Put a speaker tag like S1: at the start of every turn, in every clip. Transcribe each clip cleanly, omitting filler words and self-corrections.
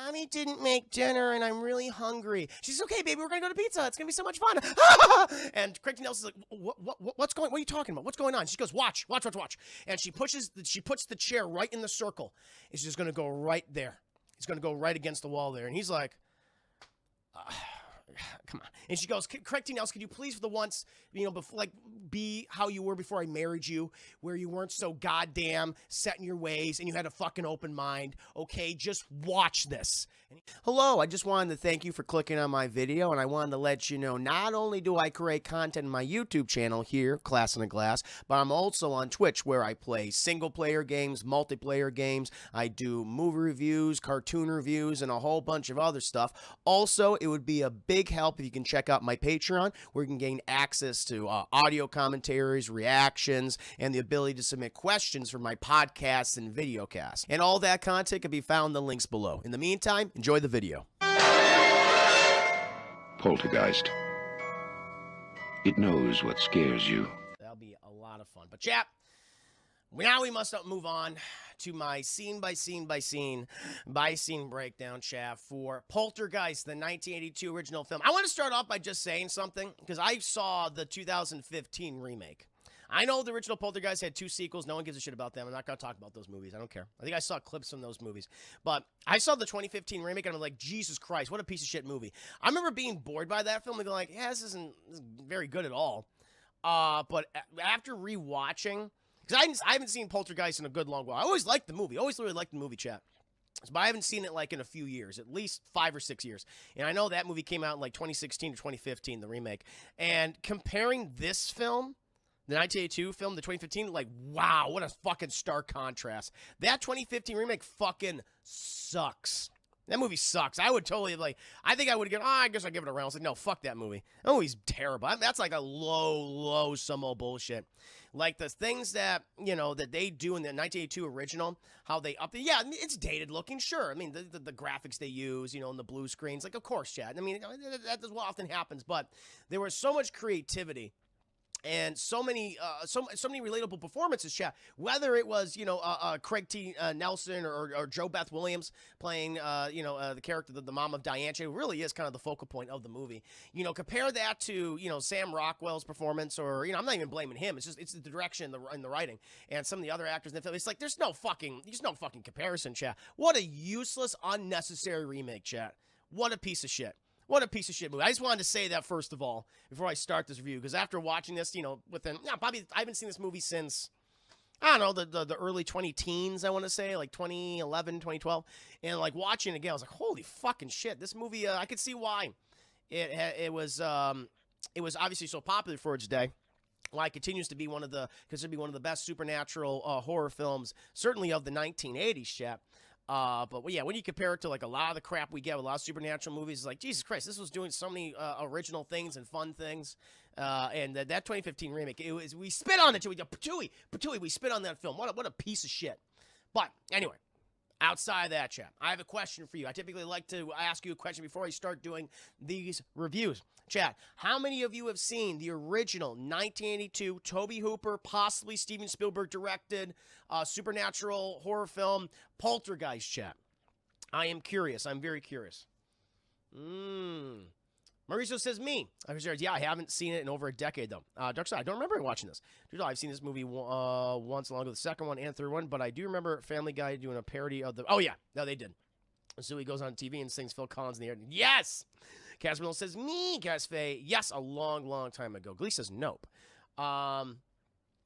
S1: Mommy didn't make dinner and I'm really hungry. She's okay, baby. We're going to go to pizza. It's going to be so much fun. And Craig Nelson's like, what are you talking about? What's going on? She goes, watch. And she puts the chair right in the circle. It's just going to go right there. It's going to go right against the wall there. And he's like, come on. And she goes, Craig T. Nelson, could you please for the once, be how you were before I married you, where you weren't so goddamn set in your ways and you had a fucking open mind. Okay, just watch this. Hello, I just wanted to thank you for clicking on my video, and I wanted to let you know not only do I create content on my YouTube channel here, Class in a Glass, but I'm also on Twitch where I play single-player games, multiplayer games. I do movie reviews, cartoon reviews, and a whole bunch of other stuff. Also, it would be a big help if you can check out my Patreon, where you can gain access to audio commentaries, reactions, and the ability to submit questions for my podcasts and videocasts. And all that content can be found in the links below. In the meantime, enjoy the video.
S2: Poltergeist. It knows what scares you.
S1: That'll be a lot of fun. But chap, now we must move on to my scene by scene breakdown, chap, for Poltergeist, the 1982 original film. I want to start off by just saying something, because I saw the 2015 remake. I know the original Poltergeist had 2 sequels. No one gives a shit about them. I'm not going to talk about those movies. I don't care. I think I saw clips from those movies. But I saw the 2015 remake, and I'm like, Jesus Christ, what a piece of shit movie. I remember being bored by that film and going like, yeah, this isn't very good at all. But after rewatching, because I haven't seen Poltergeist in a good long while. I always liked the movie. I always really liked the movie, chat. But I haven't seen it like in a few years, at least 5 or 6 years. And I know that movie came out in like 2016 or 2015, the remake. And comparing this film, the 1982 film, the 2015, like, wow, what a fucking stark contrast. That 2015 remake fucking sucks. That movie sucks. I would totally, I think I would get, I guess I'd give it a round. I was like, no, fuck that movie. That movie's terrible. That's like a low, some old bullshit. Like the things that, that they do in the 1982 original, how they up the, yeah, it's dated looking, sure. I mean, the graphics they use, and the blue screens, like, of course, Chad. I mean, that is what often happens, but there was so much creativity. And so many relatable performances, chat. Whether it was, Craig T. Nelson or JoBeth Williams playing, the character, the mom of Diane, it really is kind of the focal point of the movie. Compare that to, Sam Rockwell's performance, or, I'm not even blaming him. It's the direction and the writing, and some of the other actors in the film. It's like there's no fucking comparison, chat. What a useless, unnecessary remake, chat. What a piece of shit. What a piece of shit movie. I just wanted to say that first of all before I start this review, because after watching this, probably I haven't seen this movie since, I don't know, the early 20-teens, I want to say, like 2011, 2012, and like watching it again, I was like, holy fucking shit, this movie, I could see why it was obviously so popular for its day. Why it continues to be considered to be one of the best supernatural horror films, certainly of the 1980s, chap. But yeah, when you compare it to like a lot of the crap we get with a lot of supernatural movies, it's like, Jesus Christ, this was doing so many original things and fun things. And that 2015 remake, we spit on it, Patooey, we spit on that film. What a piece of shit. But anyway, outside of that, chat, I have a question for you. I typically like to ask you a question before I start doing these reviews. Chat, how many of you have seen the original 1982 Tobe Hooper, possibly Steven Spielberg directed supernatural horror film Poltergeist, chat? I am curious. I'm very curious. Mauricio says me. Yeah, I haven't seen it in over a decade, though. Darkside, I don't remember watching this. Dude, I've seen this movie once along with the second one and third one, but I do remember Family Guy doing a parody of the... Oh, yeah. No, they did. So he goes on TV and sings Phil Collins in the air. Yes! Caspermill says, me, Casfay. Yes, a long time ago. Glee says, nope.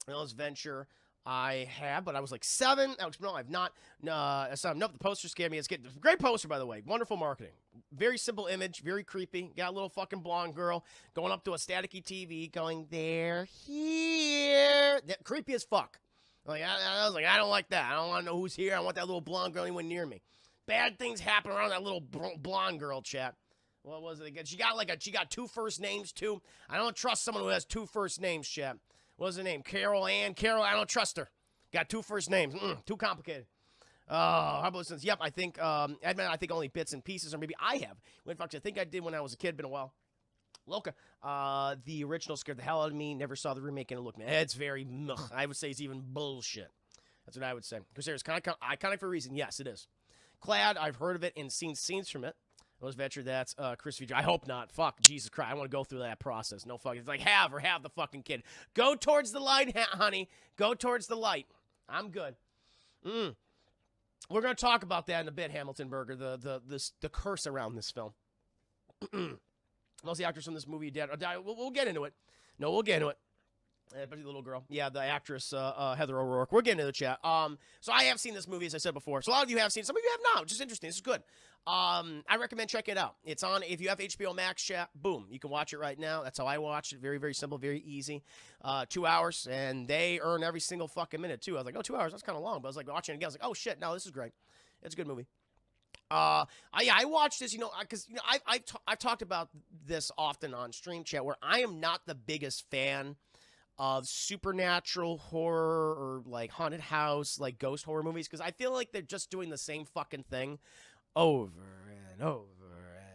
S1: This Venture, I have, but I was like 7. No, I've not. Nope, the poster scared me. It's great poster, by the way. Wonderful marketing. Very simple image, very creepy. Got a little fucking blonde girl going up to a staticky TV going, they're here. Creepy as fuck. Like, I was like, I don't like that. I don't want to know who's here. I want that little blonde girl anywhere near me. Bad things happen around that little blonde girl, chat. What was it again? She got 2 first names, too. I don't trust someone who has 2 first names, chat. What was her name? Carol Ann. Carol, I don't trust her. Got 2 first names. Too complicated. How about since? Yep, I think, Edmund, I think only bits and pieces, or maybe I have. In fact, I think I did when I was a kid. Been a while. Loca, the original scared the hell out of me. Never saw the remake, and it looked, it's very, I would say it's even bullshit. That's what I would say. Because it's kind of iconic for a reason. Yes, it is. Clad, I've heard of it and seen scenes from it. Those venture, that's Chris V. I hope not. Fuck, Jesus Christ. I want to go through that process. No fucking. It's like have the fucking kid. Go towards the light, honey. Go towards the light. I'm good. We're going to talk about that in a bit, Hamilton Burger, the curse around this film. Most of the actors from this movie dead. We'll get into it. No, we'll get into it. But the little girl. Yeah, the actress, Heather O'Rourke. We're getting into the chat. So I have seen this movie, as I said before. So a lot of you have seen it. Some of you have not, which is interesting. This is good. I recommend checking it out. It's on, if you have HBO Max, chat, boom, you can watch it right now. That's how I watch it. Very, very simple, very easy. 2 hours, and they earn every single fucking minute, too. I was like, oh, 2 hours, that's kind of long. But I was like, watching it again, I was like, oh, shit, no, this is great. It's a good movie. I watched this, because I've talked about this often on Stream Chat, where I am not the biggest fan of supernatural horror or like haunted house, like ghost horror movies, because I feel like they're just doing the same fucking thing over and over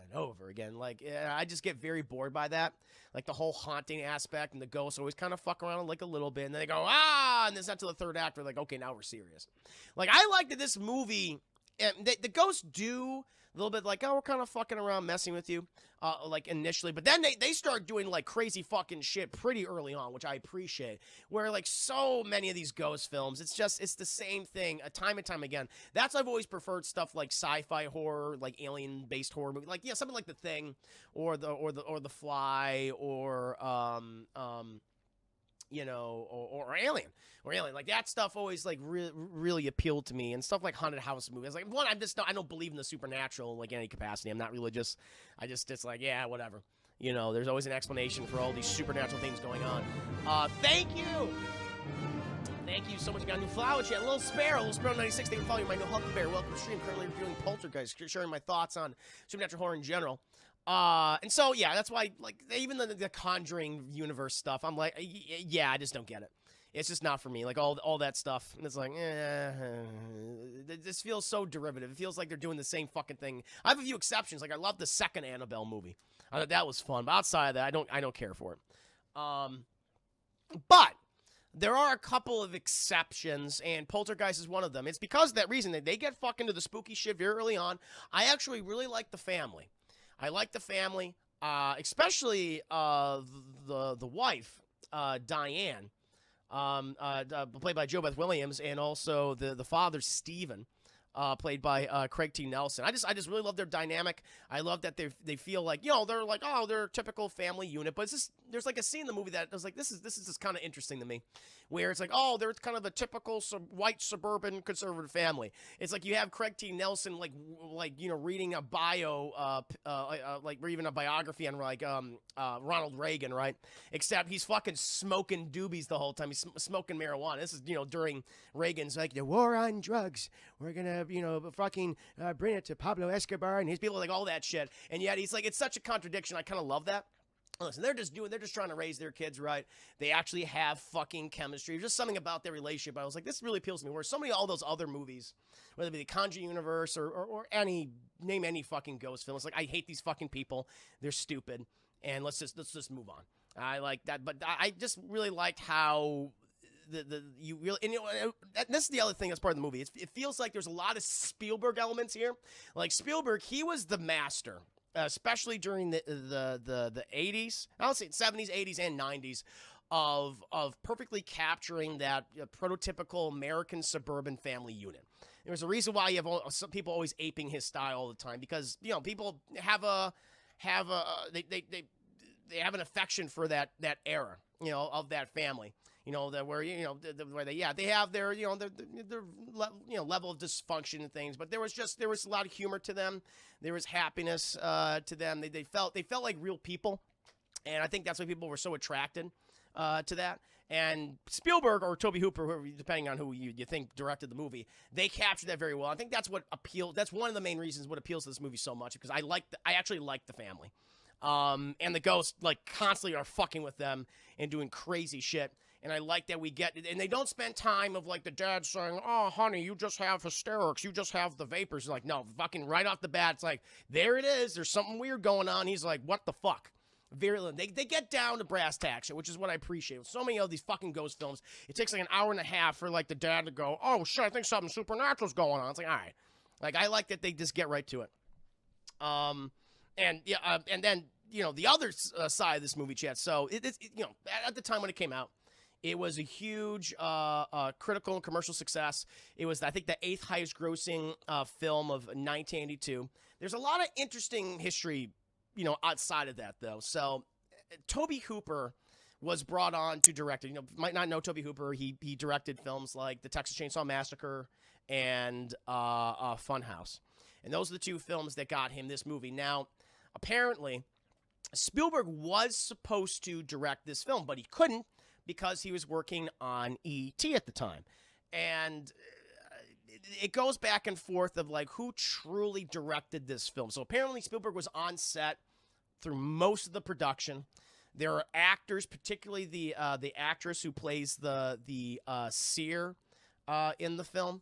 S1: and over again. Like, I just get very bored by that. Like the whole haunting aspect, and the ghosts always kind of fuck around like a little bit, and then they go, and then it's not till the third act, we're like, okay, now we're serious. Like, I like that this movie, the ghosts do a little bit like, oh, we're kind of fucking around, messing with you, like initially. But then they start doing like crazy fucking shit pretty early on, which I appreciate. Where like so many of these ghost films, it's the same thing, time and time again. That's why I've always preferred stuff like sci-fi horror, like alien-based horror movie, like something like The Thing, or The Fly, or Alien. Like that stuff always like really appealed to me, and stuff like haunted house movies. Like one, I don't believe in the supernatural like in any capacity. I'm not religious. It's like, yeah, whatever. There's always an explanation for all these supernatural things going on. Thank you. Thank you so much. Got a new flower chat. Little Sparrow 96. Thank you for following my new Huckleberry. Welcome to the stream. Currently reviewing Poltergeist, sharing my thoughts on supernatural horror in general. And so, yeah, that's why, like, even the Conjuring universe stuff, I'm like, yeah, I just don't get it. It's just not for me. Like, all that stuff. And it's like, this feels so derivative. It feels like they're doing the same fucking thing. I have a few exceptions. Like, I love the second Annabelle movie. I thought that was fun. But outside of that, I don't care for it. But there are a couple of exceptions, and Poltergeist is one of them. It's because of that reason that they get fucking into the spooky shit very early on. I actually really like the family. I like the family, especially the wife, Diane, played by JoBeth Williams, and also the father, Stephen, played by Craig T. Nelson. I just really love their dynamic. I love that they feel like, they're like, they're a typical family unit. But it's just, there's like a scene in the movie that I was like, this is just kind of interesting to me, where it's like, they're kind of a typical white suburban conservative family. It's like you have Craig T. Nelson like reading a bio, like or even a biography on like Ronald Reagan, right? Except he's fucking smoking doobies the whole time. He's smoking marijuana. This is during Reagan's like the war on drugs. We're gonna fucking bring it to Pablo Escobar and his people, like all that shit. And yet he's like, it's such a contradiction. I kind of love that. Listen, they're just trying to raise their kids right. They actually have fucking chemistry. Just something about their relationship. I was like, this really appeals to me. Where so many all those other movies, whether it be the Conjuring universe or name any fucking ghost film, it's like, I hate these fucking people. They're stupid, and let's just move on. I like that, but I just really liked how you really, and this is the other thing that's part of the movie. It feels like there's a lot of Spielberg elements here. Like Spielberg, he was the master. Especially during the 80s, I don't say 70s, 80s, and 90s, of perfectly capturing that prototypical American suburban family unit. There's a reason why you have some people always aping his style all the time, because people have they have an affection for that era, of that family. Where they have their level of dysfunction and things, but there was a lot of humor to them. There was happiness to them. They felt like real people, and I think that's why people were so attracted to that. And Spielberg or Tobe Hooper, depending on who you think directed the movie, they captured that very well. I think that's what appealed. That's one of the main reasons what appeals to this movie so much, because I actually like the family, and the ghosts like constantly are fucking with them and doing crazy shit. And I like that we get it. And they don't spend time of like the dad saying, oh, honey, you just have hysterics. You just have the vapors. Like, no, fucking right off the bat, it's like, there it is. There's something weird going on. He's like, what the fuck? They get down to brass tacks, which is what I appreciate. With so many of these fucking ghost films, it takes like an hour and a half for like the dad to go, oh, shit, I think something supernatural's going on. It's like, all right. Like, I like that they just get right to it. And then, the other side of this movie, chat. So, at the time when it came out, it was a huge critical and commercial success. It was, I think, the 8th highest grossing film of 1982. There's a lot of interesting history, outside of that, though. So, Tobe Hooper was brought on to direct it. Might not know Tobe Hooper. He directed films like The Texas Chainsaw Massacre and Funhouse. And those are the 2 films that got him this movie. Now, apparently, Spielberg was supposed to direct this film, but he couldn't because he was working on E.T. at the time. And it goes back and forth of, like, who truly directed this film. So apparently Spielberg was on set through most of the production. There are actors, particularly the actress who plays the seer in the film,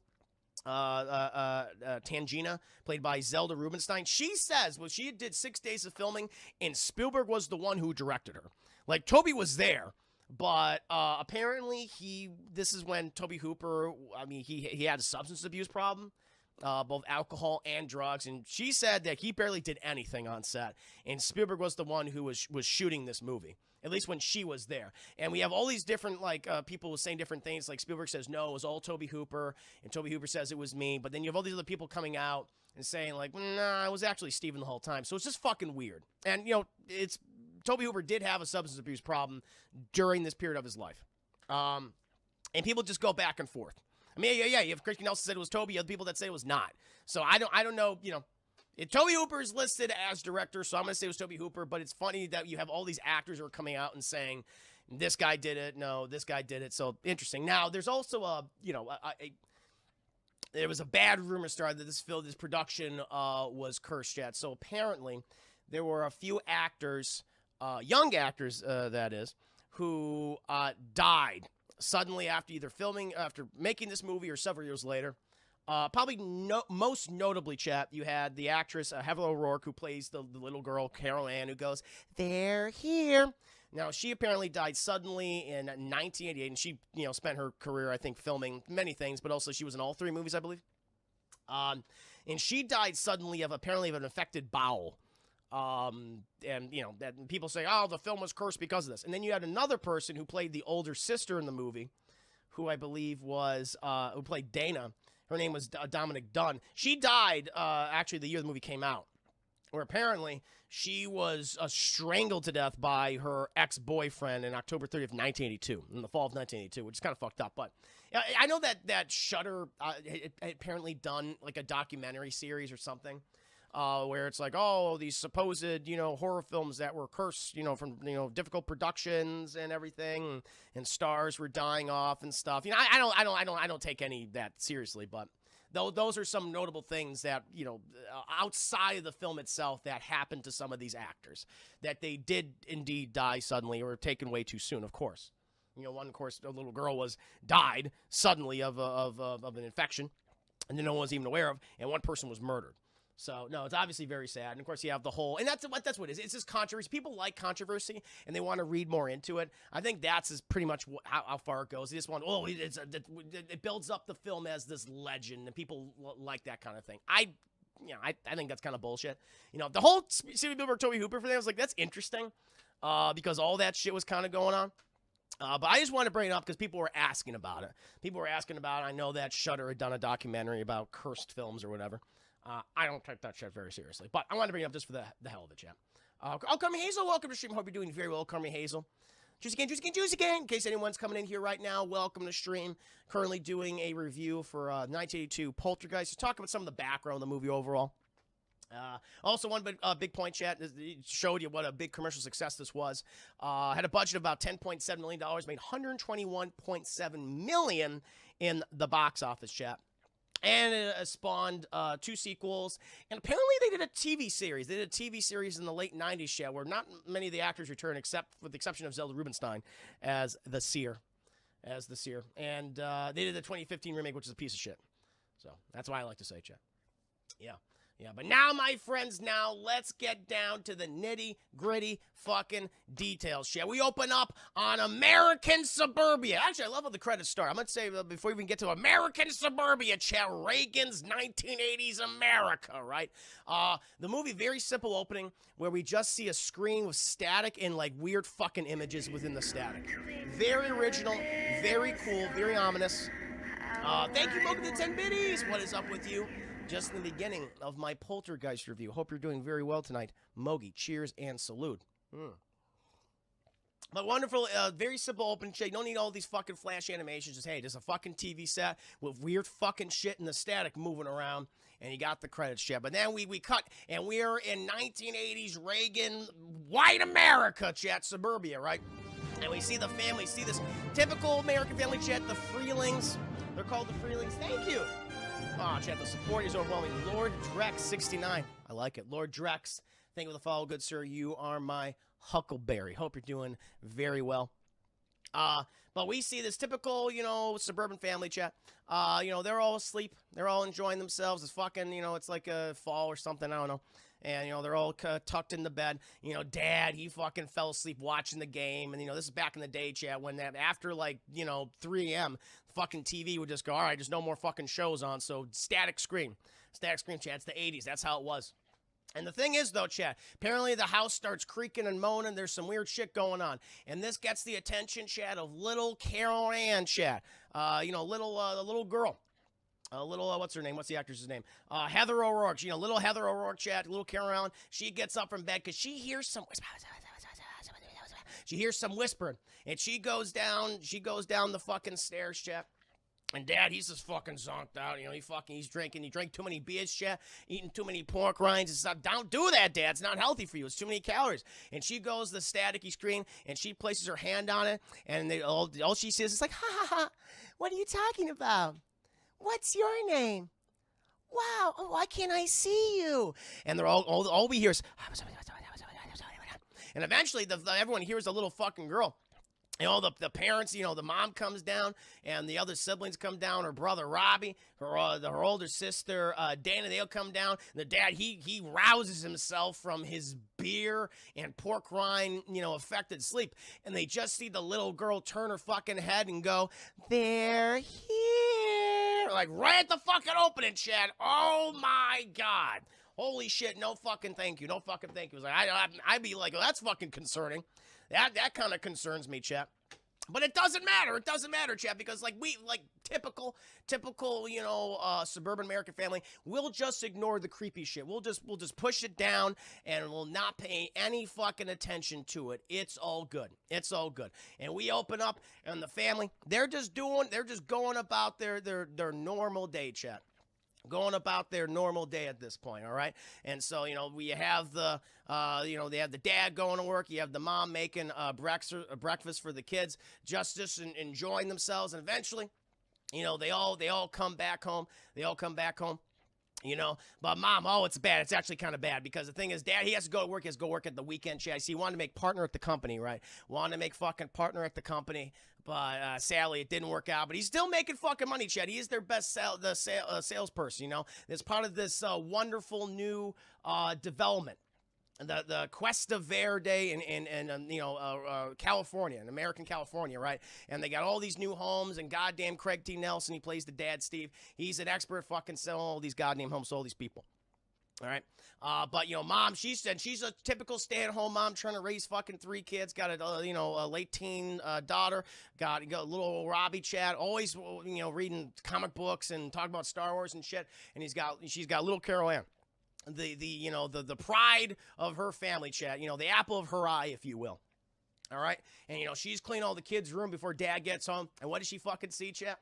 S1: Tangina, played by Zelda Rubinstein. She says, well, she did 6 days of filming, and Spielberg was the one who directed her. Like, Toby was there, but apparently this is when Tobe Hooper, he had a substance abuse problem. Both alcohol and drugs, and she said that he barely did anything on set, and Spielberg was the one who was shooting this movie, at least when she was there. And we have all these different people saying different things. Like, Spielberg says no, it was all Tobe Hooper, and Tobe Hooper says it was me. But then you have all these other people coming out and saying, like, nah, it was actually Steven the whole time. So it's just fucking weird. And it's Tobe Hooper did have a substance abuse problem during this period of his life, and people just go back and forth. I mean, yeah. You have Christian Nelson said it was Toby. You have people that say it was not. So I don't know. Tobe Hooper is listed as director, so I'm going to say it was Tobe Hooper. But it's funny that you have all these actors who are coming out and saying this guy did it. No, this guy did it. So interesting. Now there's also there was a bad rumor started that this production was cursed yet. So apparently there were a few actors, young actors that is, who died suddenly after after making this movie or several years later. Probably most notably, chat, you had the actress Heather O'Rourke, who plays the little girl Carol Ann, who goes, "They're here." Now, she apparently died suddenly in 1988, and she spent her career, I think, filming many things, but also she was in all 3 movies, I believe. And she died suddenly of an infected bowel. That people say, oh, the film was cursed because of this. And then you had another person who played the older sister in the movie, who I believe was, who played Dana. Her name was Dominique Dunne. She died, actually, the year the movie came out, where apparently she was strangled to death by her ex-boyfriend in October 30th, 1982, in the fall of 1982, which is kind of fucked up. But I know that Shudder had apparently done, like, a documentary series or something. Where it's like, oh, these supposed, horror films that were cursed, from, difficult productions and everything, and stars were dying off and stuff. I don't take any of that seriously, but those are some notable things that, outside of the film itself that happened to some of these actors, that they did indeed die suddenly or taken way too soon, of course. One, of course, a little girl died suddenly of an infection, and no one was even aware of, and one person was murdered. So, no, it's obviously very sad. And, of course, you have the whole – and that's what it is. It's just controversy. People like controversy, and they want to read more into it. I think that's pretty much how far it goes. They just want – it builds up the film as this legend, and people like that kind of thing. I think that's kind of bullshit. The whole Steven Spielberg, Tobe Hooper thing, I was like, that's interesting because all that shit was kind of going on. But I just want to bring it up because people were asking about it. I know that Shudder had done a documentary about cursed films or whatever. I don't take that shit very seriously, but I want to bring it up just for the hell of it, chat. Carmi Hazel, welcome to the stream. Hope you're doing very well, Carmi Hazel. Juice again. In case anyone's coming in here right now, welcome to the stream. Currently doing a review for 1982 Poltergeist. Just talking about some of the background of the movie overall. Also, one big point, chat, it showed you what a big commercial success this was. Had a budget of about $10.7 million, made $121.7 million in the box office, chat. And it spawned 2 sequels. And apparently they did a TV series. They did a TV series in the late 90s, chat, where not many of the actors return, except with the exception of Zelda Rubinstein as the seer. And they did the 2015 remake, which is a piece of shit. So that's why I like to say, chat. Yeah. Yeah, but now, my friends, now let's get down to the nitty-gritty fucking details, shall we? Open up on American Suburbia. Actually, I love how the credits start. I'm going to say, before we even get to American Suburbia, chat, Reagan's 1980s America, right? The movie, very simple opening, where we just see a screen with static and, like, weird fucking images within the static. Very original, very cool, very ominous. Thank you, Mocha, the 10 biddies. What is up with you? Just in the beginning of my Poltergeist review. Hope you're doing very well tonight. Mogi, cheers and salute. But wonderful, very simple open shake. Don't need all these fucking flash animations. Just, hey, there's a fucking TV set with weird fucking shit and the static moving around. And you got the credits, chat. But then we cut, and we're in 1980s Reagan, white America, chat, suburbia, right? And we see the family, see this typical American family, chat, the Freelings. They're called the Freelings. Thank you. Oh, chat, the support is overwhelming. Lord Drex, 69. I like it. Lord Drex, thank you for the follow, good sir. You are my huckleberry. Hope you're doing very well. But we see this typical, you know, suburban family, chat. You know, they're all asleep. They're all enjoying themselves. It's fucking, you know, it's like a fall or something. I don't know. And, you know, they're all tucked in the bed. You know, Dad, he fucking fell asleep watching the game. And, you know, this is back in the day, chat, when that after, like, you know, 3 a.m., fucking TV would just go, all right, there's no more fucking shows on. So static screen. Static screen, chat. It's the 80s. That's how it was. And the thing is, though, chat, apparently the house starts creaking and moaning. There's some weird shit going on. And this gets the attention, chat, of little Carol Ann, chat. You know, the little girl. What's her name? What's the actress's name? Heather O'Rourke. You know, little Heather O'Rourke, chat, little Carol Ann. She gets up from bed because she hears some whispering. And she goes down the fucking stairs, chat. And Dad, he's just fucking zonked out. You know, he's drinking. He drank too many beers, chat, eating too many pork rinds and stuff. Don't do that, Dad. It's not healthy for you. It's too many calories. And she goes to the staticky screen, and she places her hand on it, and all she says is like, ha, ha, ha. What are you talking about? What's your name? Wow, why can't I see you? And they're all we hear is, and eventually everyone hears a little fucking girl. You know, the parents, you know, the mom comes down and the other siblings come down. Her brother, Robbie, her older sister, Dana, they'll come down. And the dad, he rouses himself from his beer and pork rind, you know, affected sleep. And they just see the little girl turn her fucking head and go, they're here. Like right at the fucking opening, Chad. Oh, my God. Holy shit, no fucking thank you. No fucking thank you. Like, I'd be like, oh, that's fucking concerning. That kind of concerns me, chap. But it doesn't matter. It doesn't matter, chap, because like typical, you know, suburban American family, we'll just ignore the creepy shit. We'll just push it down and we'll not pay any fucking attention to it. It's all good. It's all good. And we open up and the family, they're just going about their normal day, chat. Going about their normal day at this point, all right? And so, you know, we have the, you know, they have the dad going to work. You have the mom making breakfast for the kids, just enjoying themselves. And eventually, you know, they all come back home. They all come back home. You know, but Mom, oh, it's bad. It's actually kind of bad because the thing is, Dad, he has to go to work. He has to go work at the weekend. See, he wanted to make partner at the company, right? Wanted to make fucking partner at the company, but sadly, it didn't work out. But he's still making fucking money, Chad. He is their best salesperson, you know? It's part of this wonderful new development. The Cuesta Verde in you know, California, in American California, right? And they got all these new homes, and goddamn Craig T. Nelson, he plays the dad, Steve. He's an expert fucking selling all these goddamn homes to all these people. All right? But, you know, Mom, she's a typical stay-at-home mom trying to raise fucking 3 kids. Got a, you know, a late-teen daughter. Got a little Robbie, Chad. Always, you know, reading comic books and talking about Star Wars and shit. And she's got little Carol Ann. You know, the pride of her family, chat, you know, the apple of her eye, if you will. All right? And, you know, she's cleaning all the kids' room before Dad gets home. And what does she fucking see, chat?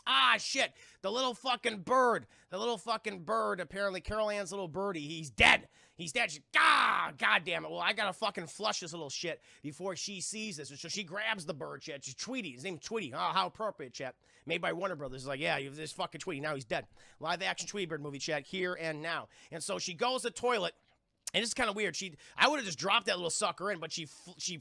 S1: Ah, shit. The little fucking bird. The little fucking bird, apparently, Carol Ann's little birdie, he's dead. He's dead. She, God damn it. Well, I gotta fucking flush this little shit before she sees this. So she grabs the bird, chat. She's Tweety. His name's Tweety. Oh, how appropriate, chat. Made by Warner Brothers. It's like, yeah, this fucking Tweety. Now he's dead. Live action Tweety Bird movie, chat. Here and now. And so she goes to the toilet. And it's kind of weird. I would have just dropped that little sucker in, but she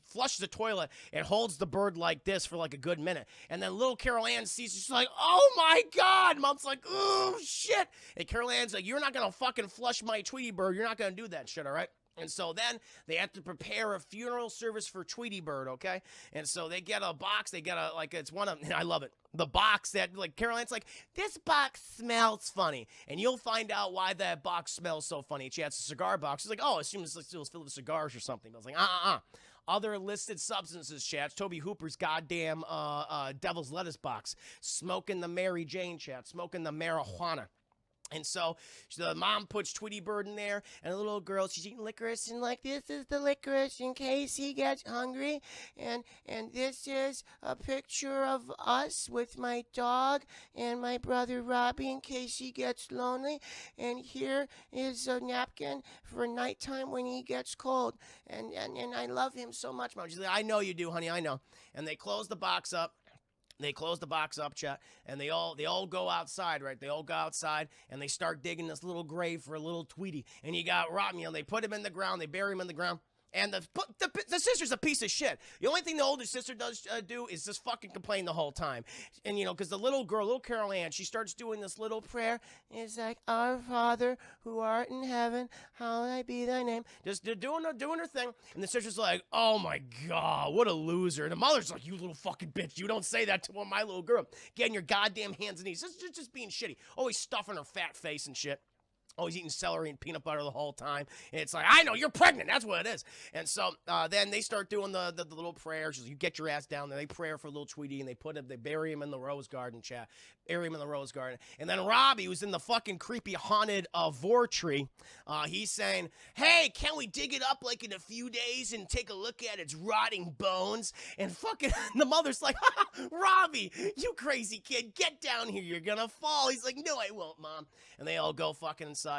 S1: flushes the toilet and holds the bird like this for like a good minute. And then little Carol Ann sees, she's like, "Oh my God!" Mom's like, "Oh shit!" And Carol Ann's like, "You're not gonna fucking flush my Tweety bird. You're not gonna do that shit, all right?" And so then they have to prepare a funeral service for Tweety Bird, okay? And so they get a box. They get a, like, it's one of, I love it. The box that, like, Caroline's like, "This box smells funny." And you'll find out why that box smells so funny. She has a cigar box. She's like, "Oh, I assume it's filled with cigars or something." But I was like, Other listed substances, chat. Toby Hooper's goddamn devil's lettuce box. Smoking the Mary Jane, chat. Smoking the marijuana. And so the mom puts Tweety Bird in there, and the little girl, she's eating licorice, and like, "This is the licorice in case he gets hungry, and this is a picture of us with my dog and my brother Robbie in case he gets lonely, and here is a napkin for nighttime when he gets cold, and I love him so much, Mom." She's like, "I know you do, honey, I know." And they close the box up. They close the box up, chat, and they all go outside, right? They all go outside, and they start digging this little grave for a little Tweety. And you got Robbie, they put him in the ground, they bury him in the ground. And the sister's a piece of shit. The only thing the older sister does do is just fucking complain the whole time. And, because the little girl, little Carol Ann, she starts doing this little prayer. It's like, "Our Father, who art in heaven, hallowed be thy name." Just doing her thing. And the sister's like, "Oh, my God, what a loser." And the mother's like, "You little fucking bitch. You don't say that to my little girl. Getting your goddamn hands and knees." Just being shitty. Always stuffing her fat face and shit. Always eating celery and peanut butter the whole time. And it's like, "I know, you're pregnant. That's what it is." And so then they start doing the little prayers. You get your ass down there. They pray for little Tweety, and they bury him in the rose garden, chat. Bury him in the rose garden. And then Robbie, who's in the fucking creepy haunted vor tree, he's saying, "Hey, can we dig it up like in a few days and take a look at its rotting bones?" And fucking the mother's like, "Robbie, you crazy kid, get down here. You're gonna fall." He's like, "No, I won't, Mom." And they all go fucking inside.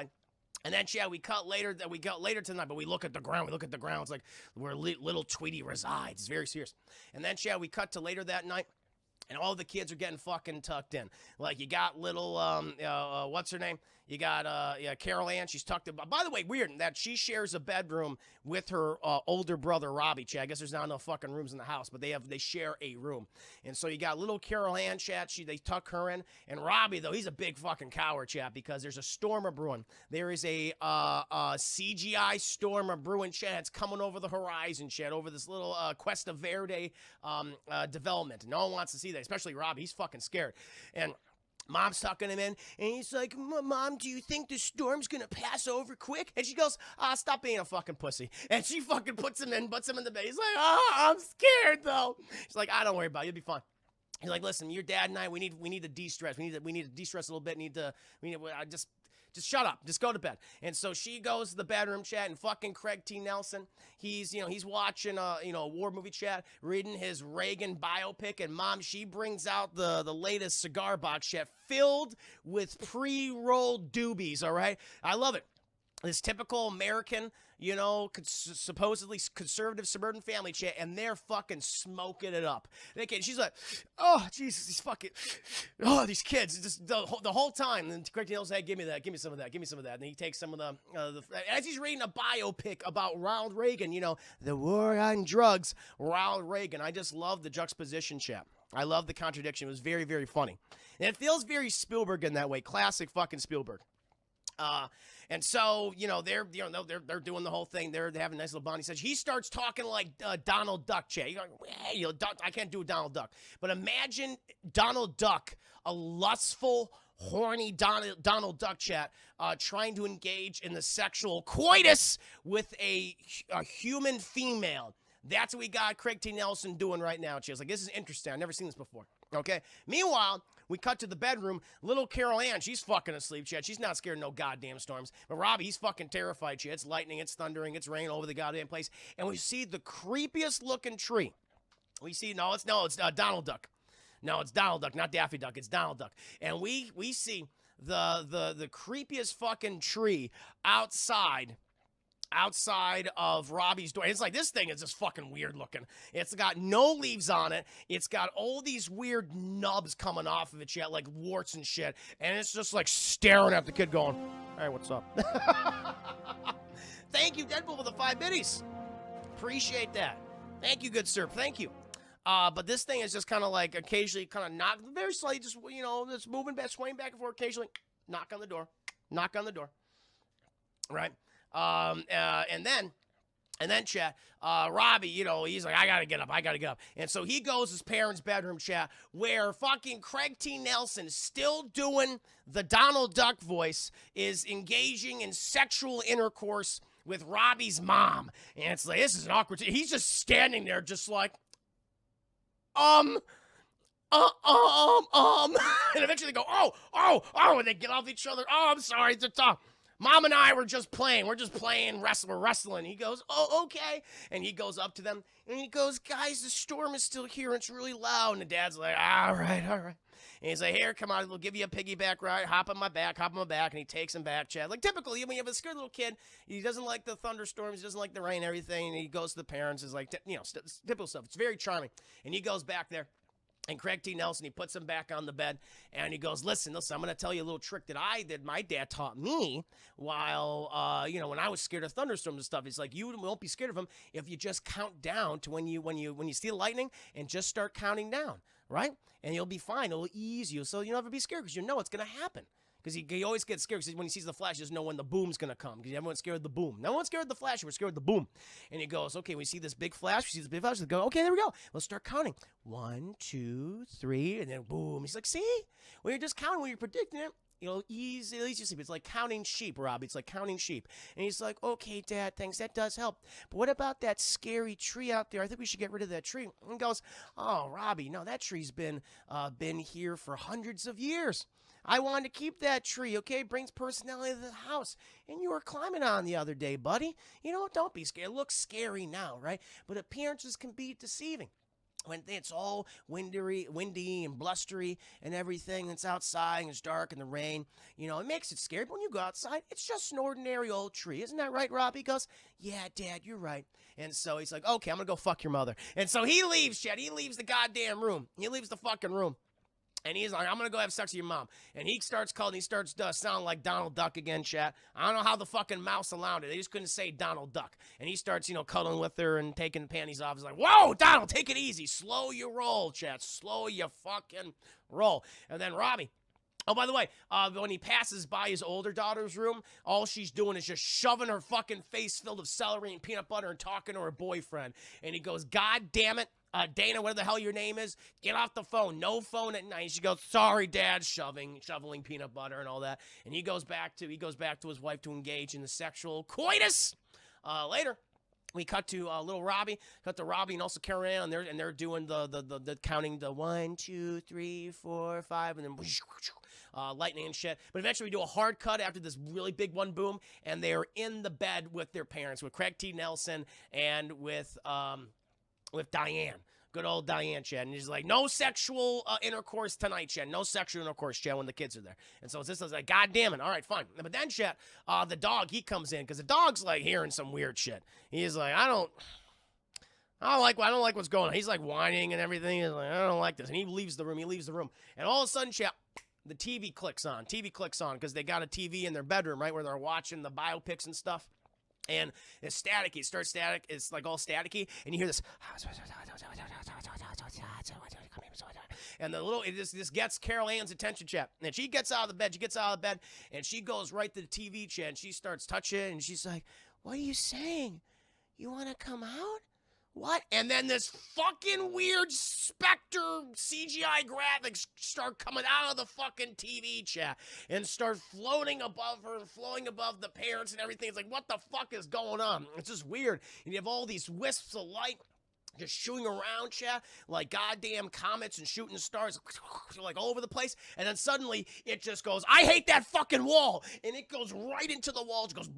S1: And then, we cut later tonight, but we look at the ground. It's like where little Tweety resides. It's very serious. And then, we cut to later that night, and all the kids are getting fucking tucked in. Like, you got little, what's her name? You got, Carol Ann. She's tucked in. By the way, weird that she shares a bedroom with her older brother, Robbie, chat. I guess there's not enough fucking rooms in the house, but they share a room. And so you got little Carol Ann, chat. They tuck her in. And Robbie, though, he's a big fucking coward, chat, because there's a storm a brewing. There is a CGI storm a brewing, chat. It's coming over the horizon, chat, over this little Cuesta Verde development. No one wants to see that, especially Robbie. He's fucking scared. And Mom's tucking him in, and he's like, "Mom, do you think the storm's gonna pass over quick?" And she goes, "Stop being a fucking pussy." And she fucking puts him in the bed. He's like, "I'm scared, though." She's like, "Don't worry about it. You'll be fine." He's like, "Listen, your dad and I, we need to de-stress. We need to de-stress a little bit. Just shut up. Just go to bed." And so she goes to the bedroom, chat, and fucking Craig T. Nelson, he's watching a war movie, chat, reading his Reagan biopic, and Mom, she brings out the latest cigar box, chat, filled with pre-rolled doobies, all right? I love it. This typical American, supposedly conservative suburban family, chat, and they're fucking smoking it up. She's like, "Oh, Jesus, these kids, just the whole time." And Craig Nielsen, "Hey, give me that, give me some of that, give me some of that." And he takes some of the as he's reading a biopic about Ronald Reagan, the war on drugs, Ronald Reagan. I just love the juxtaposition, chat. I love the contradiction. It was very, very funny. And it feels very Spielberg in that way. Classic fucking Spielberg. And so, they're doing the whole thing. They have a nice little bond. He starts talking like Donald Duck, chat. Hey, I can't do Donald Duck. But imagine Donald Duck, a lustful, horny Donald Duck, chat, trying to engage in the sexual coitus with a human female. That's what we got Craig T. Nelson doing right now, chat. Like, this is interesting. I've never seen this before. Okay? Meanwhile, we cut to the bedroom. Little Carol Ann, she's fucking asleep, chat. She's not scared of no goddamn storms. But Robbie, he's fucking terrified, chat. It's lightning, it's thundering, it's raining over the goddamn place. And we see the creepiest looking tree. We see, it's Donald Duck. No, it's Donald Duck, not Daffy Duck. It's Donald Duck. And we see the creepiest fucking tree outside of Robbie's door. It's like, this thing is just fucking weird looking. It's got no leaves on it. It's got all these weird nubs coming off of it, yet, like warts and shit. And it's just like staring at the kid going, "Hey, what's up?" Thank Thank you, Deadpool, for the 5 biddies. Appreciate that. Thank you, good sir. Thank you. But this thing is just kind of like occasionally kind of knock, very slightly, just, you know, just moving back, swaying back and forth, occasionally knock on the door. Knock on the door. Right? And then, chat, Robbie, you know, he's like, I gotta get up. And so he goes to his parents' bedroom, chat, where fucking Craig T. Nelson is still doing the Donald Duck voice, is engaging in sexual intercourse with Robbie's mom. And it's like, this is an awkward, he's just standing there just like, and eventually they go, and they get off each other. Oh, I'm sorry, it's a tough. Mom and I were just playing. We're just playing, we're wrestling. He goes, oh, okay. And he goes up to them, and he goes, guys, the storm is still here. It's really loud. And the dad's like, all right. And he's like, here, come on, we'll give you a piggyback ride. Hop on my back. And he takes him back, Chad. Like, typically, when you have a scared little kid, he doesn't like the thunderstorms, he doesn't like the rain, everything. And he goes to the parents, is like, you know, typical stuff. It's very charming. And he goes back there. And Craig T. Nelson, he puts him back on the bed, and he goes, listen, I'm going to tell you a little trick that my dad taught me while, you know, when I was scared of thunderstorms and stuff. It's like, you won't be scared of them if you just count down to when you see the lightning and just start counting down, right? And you'll be fine. It'll ease you, so you'll never be scared because you know it's going to happen. Because he always gets scared because when he sees the flash, he doesn't know when the boom's going to come. Because everyone's scared of the boom. No one's scared of the flash. We're scared of the boom. And he goes, okay, we see this big flash. We go, okay, there we go. Let's start counting. 1, 2, 3, and then boom. He's like, see? When you're just counting, when you're predicting it, it'll ease your sleep. It's like counting sheep, Robbie. It's like counting sheep. And he's like, okay, Dad, thanks. That does help. But what about that scary tree out there? I think we should get rid of that tree. And he goes, oh, Robbie, no, that tree's been here for hundreds of years. I wanted to keep that tree, okay? It brings personality to the house. And you were climbing on the other day, buddy. You know, don't be scared. It looks scary now, right? But appearances can be deceiving. When it's all windy and blustery and everything, and it's outside and it's dark and the rain, you know, it makes it scary. But when you go outside, it's just an ordinary old tree. Isn't that right, Robbie? He goes, yeah, Dad, you're right. And so he's like, okay, I'm going to go fuck your mother. And so he leaves, Chad. He leaves the goddamn room. He leaves the fucking room. And he's like, I'm going to go have sex with your mom. And he starts calling, he starts sounding like Donald Duck again, chat. I don't know how the fucking mouse allowed it. They just couldn't say Donald Duck. And he starts, you know, cuddling with her and taking the panties off. He's like, whoa, Donald, take it easy. Slow your roll, chat. Slow your fucking roll. And then Robbie. Oh, by the way, when he passes by his older daughter's room, all she's doing is just shoving her fucking face filled with celery and peanut butter and talking to her boyfriend. And he goes, God damn it. Dana, whatever the hell your name is, get off the phone. No phone at night. She goes, sorry, Dad, shoveling peanut butter and all that. And he goes back to his wife to engage in the sexual coitus. Later, we cut to little Robbie. Cut to Robbie and also Carrie Ann, and they're doing the counting, the 1, 2, 3, 4, 5, and then lightning and shit. But eventually we do a hard cut after this really big one boom, and they're in the bed with their parents, with Craig T. Nelson and with Diane. Good old Diane, Chad. And he's like, no sexual intercourse tonight, Chad. No sexual intercourse, Chad, when the kids are there. And so it's just like, God damn it. All right, fine. But then, Chad, the dog, he comes in because the dog's like hearing some weird shit. He's like, I don't like what's going on. He's like whining and everything. He's like, I don't like this. And he leaves the room. And all of a sudden, Chad, the TV clicks on because they got a TV in their bedroom, right, where they're watching the biopics and stuff. And it's staticky. It starts static. It's like all staticky. And you hear this. And this gets Carol Ann's attention, chat. And she gets out of the bed. And she goes right to the TV, chat. And she starts touching. And she's like, what are you saying? You want to come out? What? And then this fucking weird Spectre CGI graphics start coming out of the fucking TV, chat, and start floating above her and flowing above the parents and everything. It's like, what the fuck is going on? It's just weird. And you have all these wisps of light just shooting around, chat, like goddamn comets and shooting stars, like all over the place. And then suddenly it just goes, I hate that fucking wall. And it goes right into the wall. It goes,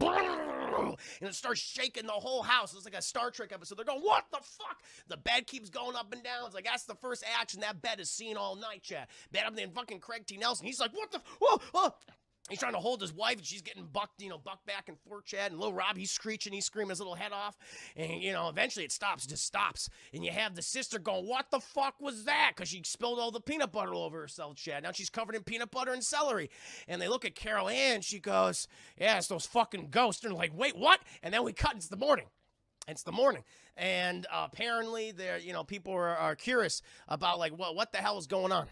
S1: and it starts shaking the whole house. It's like a Star Trek episode. They're going, what the fuck? The bed keeps going up and down. It's like, that's the first action that bed is seen all night, chat. Bed up there, fucking Craig T. Nelson. He's like, what the, whoa. He's trying to hold his wife, and she's getting bucked back and forth, Chad. And little Robbie, he's screeching, he's screaming his little head off. And, eventually it just stops. And you have the sister going, what the fuck was that? Because she spilled all the peanut butter all over herself, Chad. Now she's covered in peanut butter and celery. And they look at Carol Ann, she goes, yeah, it's those fucking ghosts. And they're like, wait, what? And then we cut, it's the morning. It's the morning. And apparently, people are curious about, like, what the hell is going on?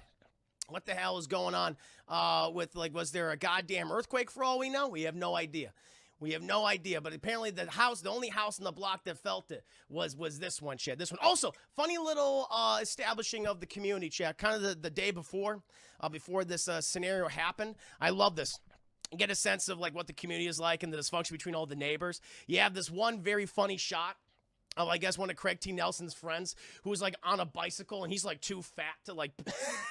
S1: What the hell is going on was there a goddamn earthquake for all we know? We have no idea. We have no idea. But apparently the only house in the block that felt it was this one, Chad. This one. Also, funny little establishing of the community, Chad. Kind of the day before this scenario happened. I love this. Get a sense of, like, what the community is like and the dysfunction between all the neighbors. You have this one very funny shot of, I guess, one of Craig T. Nelson's friends who was, like, on a bicycle, and he's, like, too fat to, like,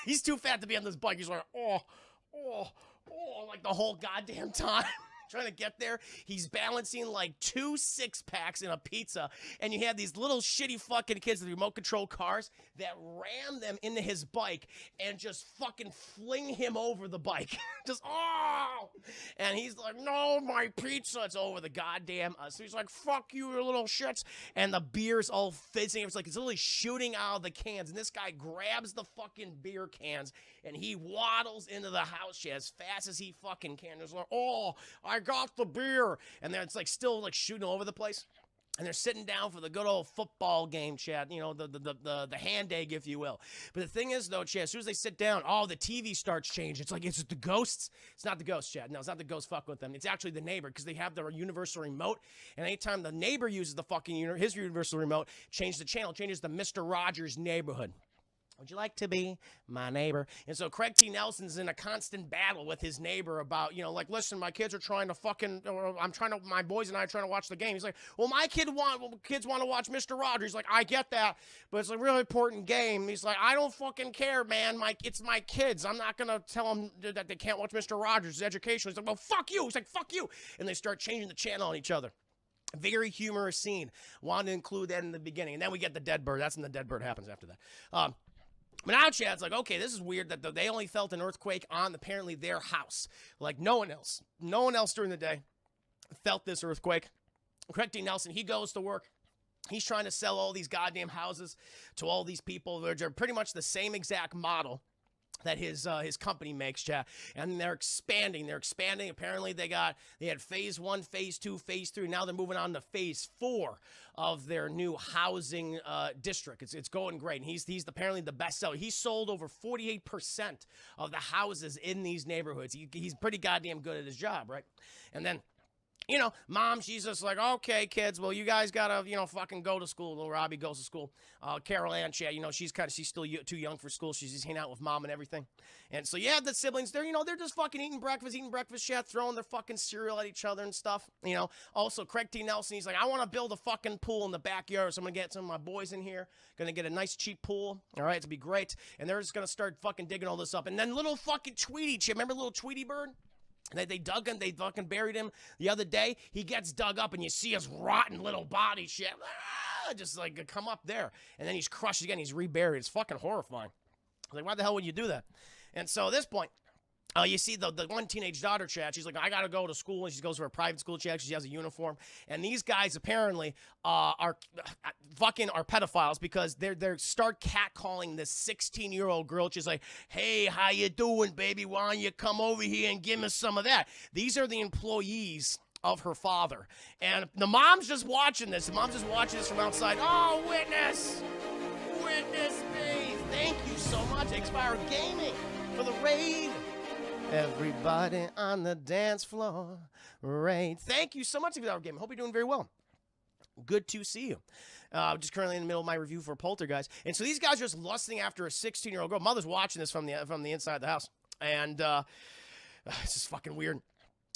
S1: he's too fat to be on this bike. He's like, like, the whole goddamn time. Trying to get there. He's balancing like 2 6-packs in a pizza, and you have these little shitty fucking kids with remote control cars that ram them into his bike and just fucking fling him over the bike. Just and he's like, no, my pizza. It's over the goddamn so he's like, fuck you little shits, and the beer's all fizzing. It's like it's literally shooting out of the cans, and this guy grabs the fucking beer cans and he waddles into the house as fast as he fucking can. There's like, I got the beer. And then it's like still like shooting all over the place. And they're sitting down for the good old football game, Chad. The hand egg, if you will. But the thing is, though, Chad, as soon as they sit down, the TV starts changing. It's like, it's the ghosts. It's not the ghosts, Chad. No, it's not the ghosts fucking with them. It's actually the neighbor, because they have their universal remote. And anytime the neighbor uses the fucking his universal remote, changes the channel, changes to Mr. Rogers' Neighborhood. Would you like to be my neighbor? And so Craig T. Nelson's in a constant battle with his neighbor about, listen, my kids are trying to my boys and I are trying to watch the game. He's like, well, kids want to watch Mr. Rogers. He's like, I get that, but it's a really important game. He's like, I don't fucking care, man. It's my kids. I'm not going to tell them that they can't watch Mr. Rogers. It's educational. He's like, well, fuck you. He's like, fuck you. And they start changing the channel on each other. Very humorous scene. Wanted to include that in the beginning. And then we get the dead bird. That's when the dead bird happens after that. But now Chad's like, okay, this is weird that they only felt an earthquake on apparently their house. Like no one else during the day felt this earthquake. Craig T. Nelson, he goes to work. He's trying to sell all these goddamn houses to all these people. They're pretty much the same exact model that his company makes, Chad. And they're expanding. Apparently they had phase 1, phase 2, phase 3. Now they're moving on to phase 4 of their new housing district. It's going great. And he's apparently the best seller. He sold over 48% of the houses in these neighborhoods. He's pretty goddamn good at his job, right? And then Mom, she's just like, okay, kids, well, you guys gotta, fucking go to school. Little Robbie goes to school. Carol Ann, Chad, she's still too young for school. She's just hanging out with Mom and everything. And so, yeah, the siblings, they're just fucking eating breakfast, Chad, throwing their fucking cereal at each other and stuff. Also, Craig T. Nelson, he's like, I want to build a fucking pool in the backyard, so I'm gonna get some of my boys in here. Gonna get a nice cheap pool. All right, it'll be great. And they're just gonna start fucking digging all this up. And then little fucking Tweety, Chad, remember little Tweety bird? They dug him. They fucking buried him the other day. He gets dug up, and you see his rotten little body, shit, just like come up there. And then he's crushed again. He's reburied. It's fucking horrifying. I was like, why the hell would you do that? And so at this point, you see the one teenage daughter, Chad, she's like, I gotta go to school, and she goes to her private school, Chad. She has a uniform, and these guys apparently are pedophiles, because they're start catcalling this 16-year-old girl. She's like, hey, how you doing, baby? Why don't you come over here and give me some of that? These are the employees of her father, and the mom's just watching this. The mom's just watching this from outside. Oh, witness me. Thank you so much, Expired Gaming, for the raid. Everybody on the dance floor, raid. Thank you so much, Expired Gaming. Hope you're doing very well. Good to see you. Just currently in the middle of my review for Poltergeist. And so these guys are just lusting after a 16-year-old girl. Mother's watching this from the inside of the house. And it's just fucking weird.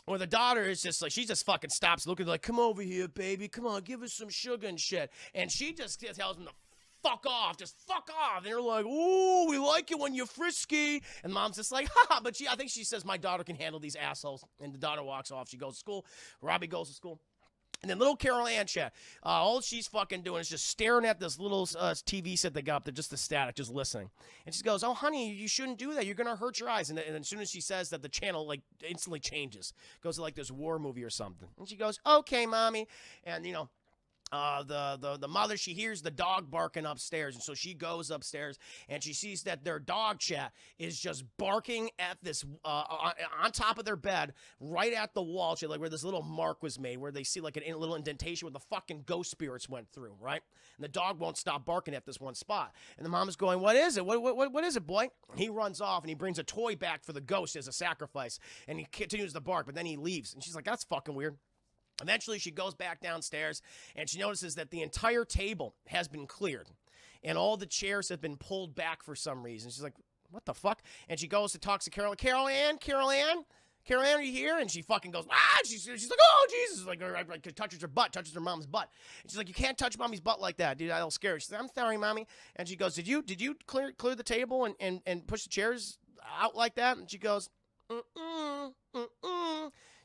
S1: Or the daughter is just like, she just fucking stops looking like, come over here, baby. Come on, give us some sugar and shit. And she just tells him to fuck off. Just fuck off. And they're like, ooh, we like it when you're frisky. And Mom's just like, haha. But I think she says, my daughter can handle these assholes. And the daughter walks off. She goes to school. Robbie goes to school. And then little Carol Ann, chat, all she's fucking doing is just staring at this little TV set they got up there, just the static, just listening. And she goes, oh, honey, you shouldn't do that. You're going to hurt your eyes. And then as soon as she says that, the channel, like, instantly changes. Goes to, like, this war movie or something. And she goes, okay, mommy. And, you know, the mother, she hears the dog barking upstairs, and so she goes upstairs and she sees that their dog, chat, is just barking at this on top of their bed, right at the wall, chat, like where this little mark was made, where they see like a little indentation where the fucking ghost spirits went through, right? And the dog won't stop barking at this one spot. And the mom is going, what is it? What is it, boy? And he runs off and he brings a toy back for the ghost as a sacrifice, and he continues to bark, but then he leaves. And she's like, that's fucking weird. Eventually, she goes back downstairs, and she notices that the entire table has been cleared, and all the chairs have been pulled back for some reason. She's like, what the fuck? And she goes to talk to Carol. Carol Ann, are you here? And she fucking goes, ah! She's like, oh, Jesus. Like touches her butt, touches her mom's butt. And she's like, you can't touch mommy's butt like that, dude. I'll scare her. She's like, I'm sorry, mommy. And she goes, did you clear the table and push the chairs out like that? And she goes,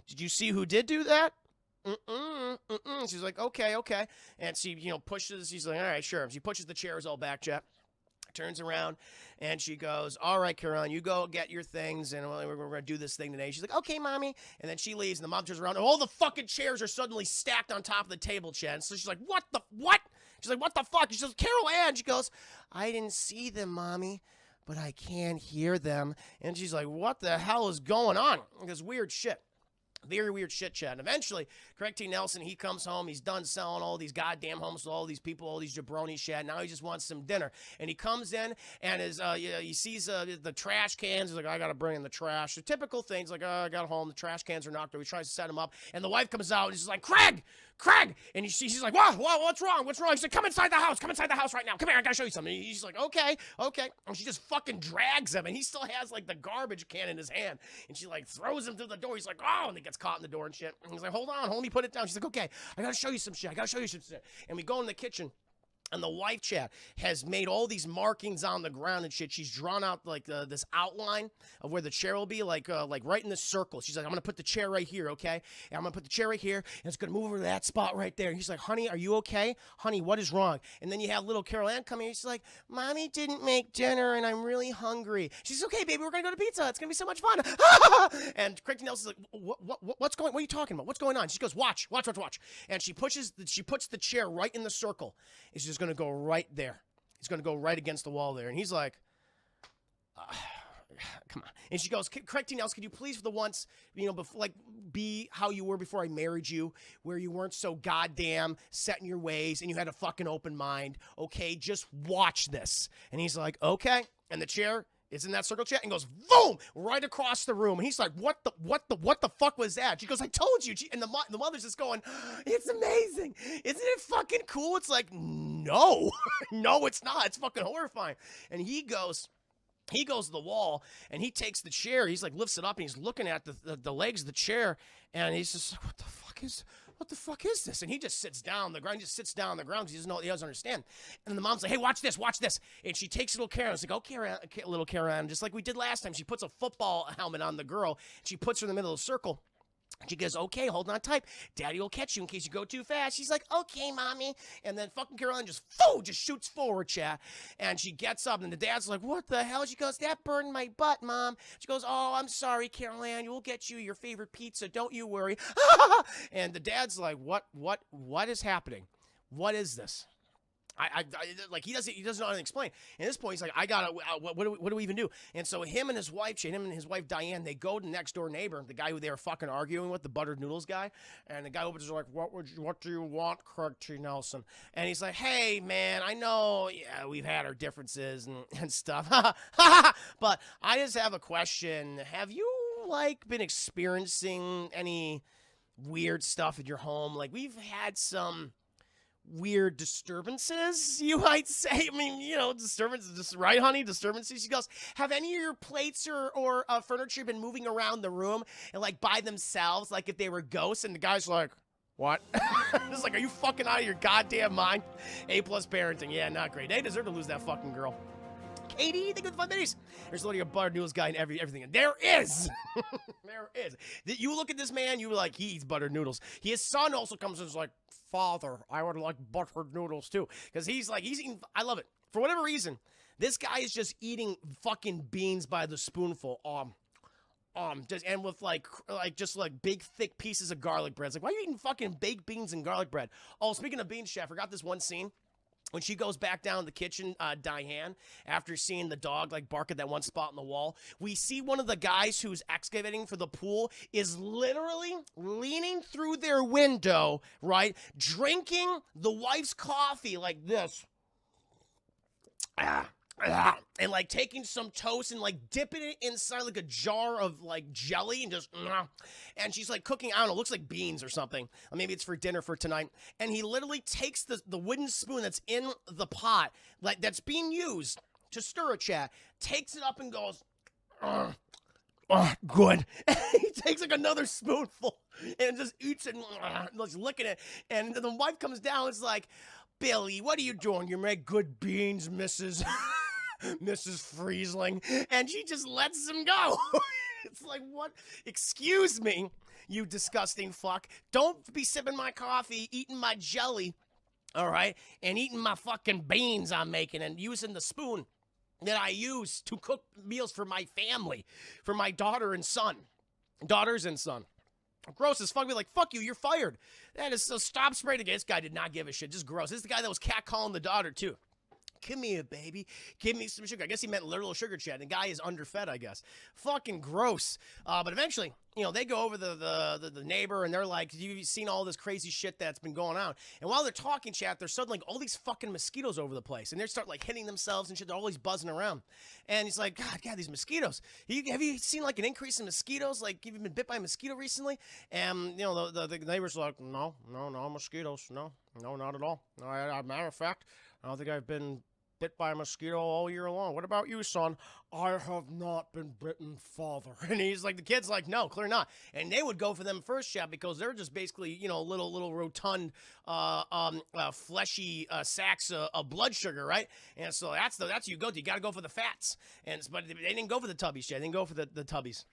S1: Did you see who did do that? She's like, okay. And she, pushes, she's like, all right, sure. She pushes the chairs all back, Jeff. Turns around, and she goes, all right, Caroline, you go get your things, and we're going to do this thing today. She's like, okay, mommy. And then she leaves, and the mom turns around, and all the fucking chairs are suddenly stacked on top of the table, Chen. So she's like, what? She's like, what the fuck? She says, Carol Ann. She goes, I didn't see them, mommy, but I can hear them. And she's like, what the hell is going on? This weird shit. Very weird shit, chat. And eventually, Craig T. Nelson, he comes home. He's done selling all these goddamn homes to all these people, all these jabronis, shit. Now he just wants some dinner. And he comes in, and he sees the trash cans. He's like, I got to bring in the trash. The typical things, like, I got home. The trash cans are knocked over. He tries to set them up. And the wife comes out, and she's like, Craig! And she's like, what's wrong? He's like, come inside the house right now. Come here, I got to show you something. And he's like, okay. And she just fucking drags him, and he still has, like, the garbage can in his hand. And she, like, throws him through the door. He's like, oh, and he gets caught in the door and shit. And he's like, hold on, hold me, put it down. She's like, okay, I gotta show you some shit. And we go in the kitchen, and the wife, chat, has made all these markings on the ground and shit. She's drawn out like this outline of where the chair will be, like right in this circle. She's like, I'm gonna put the chair right here, okay? And I'm gonna put the chair right here, and it's gonna move over to that spot right there. And he's like, honey, are you okay? Honey, what is wrong? And then you have little Carol Ann come here. She's like, mommy didn't make dinner, and I'm really hungry. She's okay, baby. We're gonna go to pizza. It's gonna be so much fun. And Craig T. Nelson's like, what are you talking about? What's going on? She goes, watch. And she puts the chair right in the circle. It's just going to go right there. It's going to go right against the wall there. And he's like, come on. And she goes, Craig T. Nelson, could you please for the once, be how you were before I married you, where you weren't so goddamn set in your ways and you had a fucking open mind. Okay, just watch this. And he's like, okay. And the chair is in that circle, chat, and goes boom right across the room. And he's like, what the fuck was that? She goes, I told you. And the mother's just going, it's amazing. Isn't it fucking cool? It's like, no, no, it's not. It's fucking horrifying. And he goes to the wall, and he takes the chair. He's like, lifts it up, and he's looking at the legs of the chair, and he's just like, what the fuck is this? And he just sits down on the ground. Because he doesn't understand. And the mom's like, hey, watch this. And she takes little Karen. It's like, okay, little Karen, just like we did last time. She puts a football helmet on the girl. She puts her in the middle of the circle. She goes, okay, hold on tight. Daddy will catch you in case you go too fast. She's like, okay, mommy. And then fucking Caroline just shoots forward, chat. And she gets up, and the dad's like, what the hell? She goes, that burned my butt, Mom. She goes, oh, I'm sorry, Caroline. We'll get you your favorite pizza. Don't you worry. And the dad's like, what is happening? What is this? He doesn't know how to explain. At this point, he's like, what do we even do? And so him and his wife Diane, they go to the next door neighbor, the guy who they were fucking arguing with, the buttered noodles guy. And the guy opens the door like, what do you want, Craig T. Nelson? And he's like, hey man, I know, yeah, we've had our differences and stuff. But I just have a question. Have you been experiencing any weird stuff in your home? Like, we've had some weird disturbances, you might say. I mean, disturbances, right, honey? Disturbances. She goes, have any of your plates or furniture been moving around the room and by themselves, like if they were ghosts? And the guy's like, what? It's like, are you fucking out of your goddamn mind? A+ parenting. Yeah, not great. They deserve to lose that fucking girl. Katie, think of the fun minis. There's literally a buttered noodles guy and everything. And there is. There is. You look at this man, you were like, he eats buttered noodles. His son also comes and is like, Father, I would like buttered noodles too. Because he's eating, I love it. For whatever reason, this guy is just eating fucking beans by the spoonful. And with just big thick pieces of garlic bread. It's like, why are you eating fucking baked beans and garlic bread? Oh, speaking of beans, chef, I forgot this one scene. When she goes back down the kitchen, Diane, after seeing the dog bark at that one spot in the wall, we see one of the guys who's excavating for the pool is literally leaning through their window, right, drinking the wife's coffee like this. And taking some toast and dipping it inside a jar of jelly and just and she's cooking, I don't know, looks like beans or something, or maybe it's for dinner for tonight, and he literally takes the wooden spoon that's in the pot that's being used to stir a chat, takes it up and goes good. He takes another spoonful and just eats it and just licking it, and the wife comes down, it's like, Billy, what are you doing? You make good beans, Mrs. Friesling, and she just lets him go. It's like, what? Excuse me, you disgusting fuck. Don't be sipping my coffee, eating my jelly, all right, and eating my fucking beans I'm making and using the spoon that I use to cook meals for my family, for my daughters and son. Gross as fuck. Be like, fuck you, you're fired. That is so, stop spraying again. This guy did not give a shit. Just gross. This is the guy that was catcalling the daughter, too. Come here, baby. Give me some sugar. I guess he meant literal sugar chat. The guy is underfed, I guess. Fucking gross. But eventually, they go over the neighbor, and they're like, you've seen all this crazy shit that's been going on. And while they're talking, chat, there's suddenly all these fucking mosquitoes over the place. And they start hitting themselves and shit. They're always buzzing around. And he's like, God, these mosquitoes. Have you seen an increase in mosquitoes? Have you been bit by a mosquito recently? And, the neighbor's like, no, mosquitoes. No, not at all. No, as a matter of fact, I don't think I've been bit by a mosquito all year long. What about you, son? I have not been bitten, father. And he's like, the kid's like, no, clearly not. And they would go for them first, chat, because they're just basically, little rotund, fleshy sacks of blood sugar, right? And so that's what you go to. You got to go for the fats. But they didn't go for the tubbies, chat. They didn't go for the tubbies.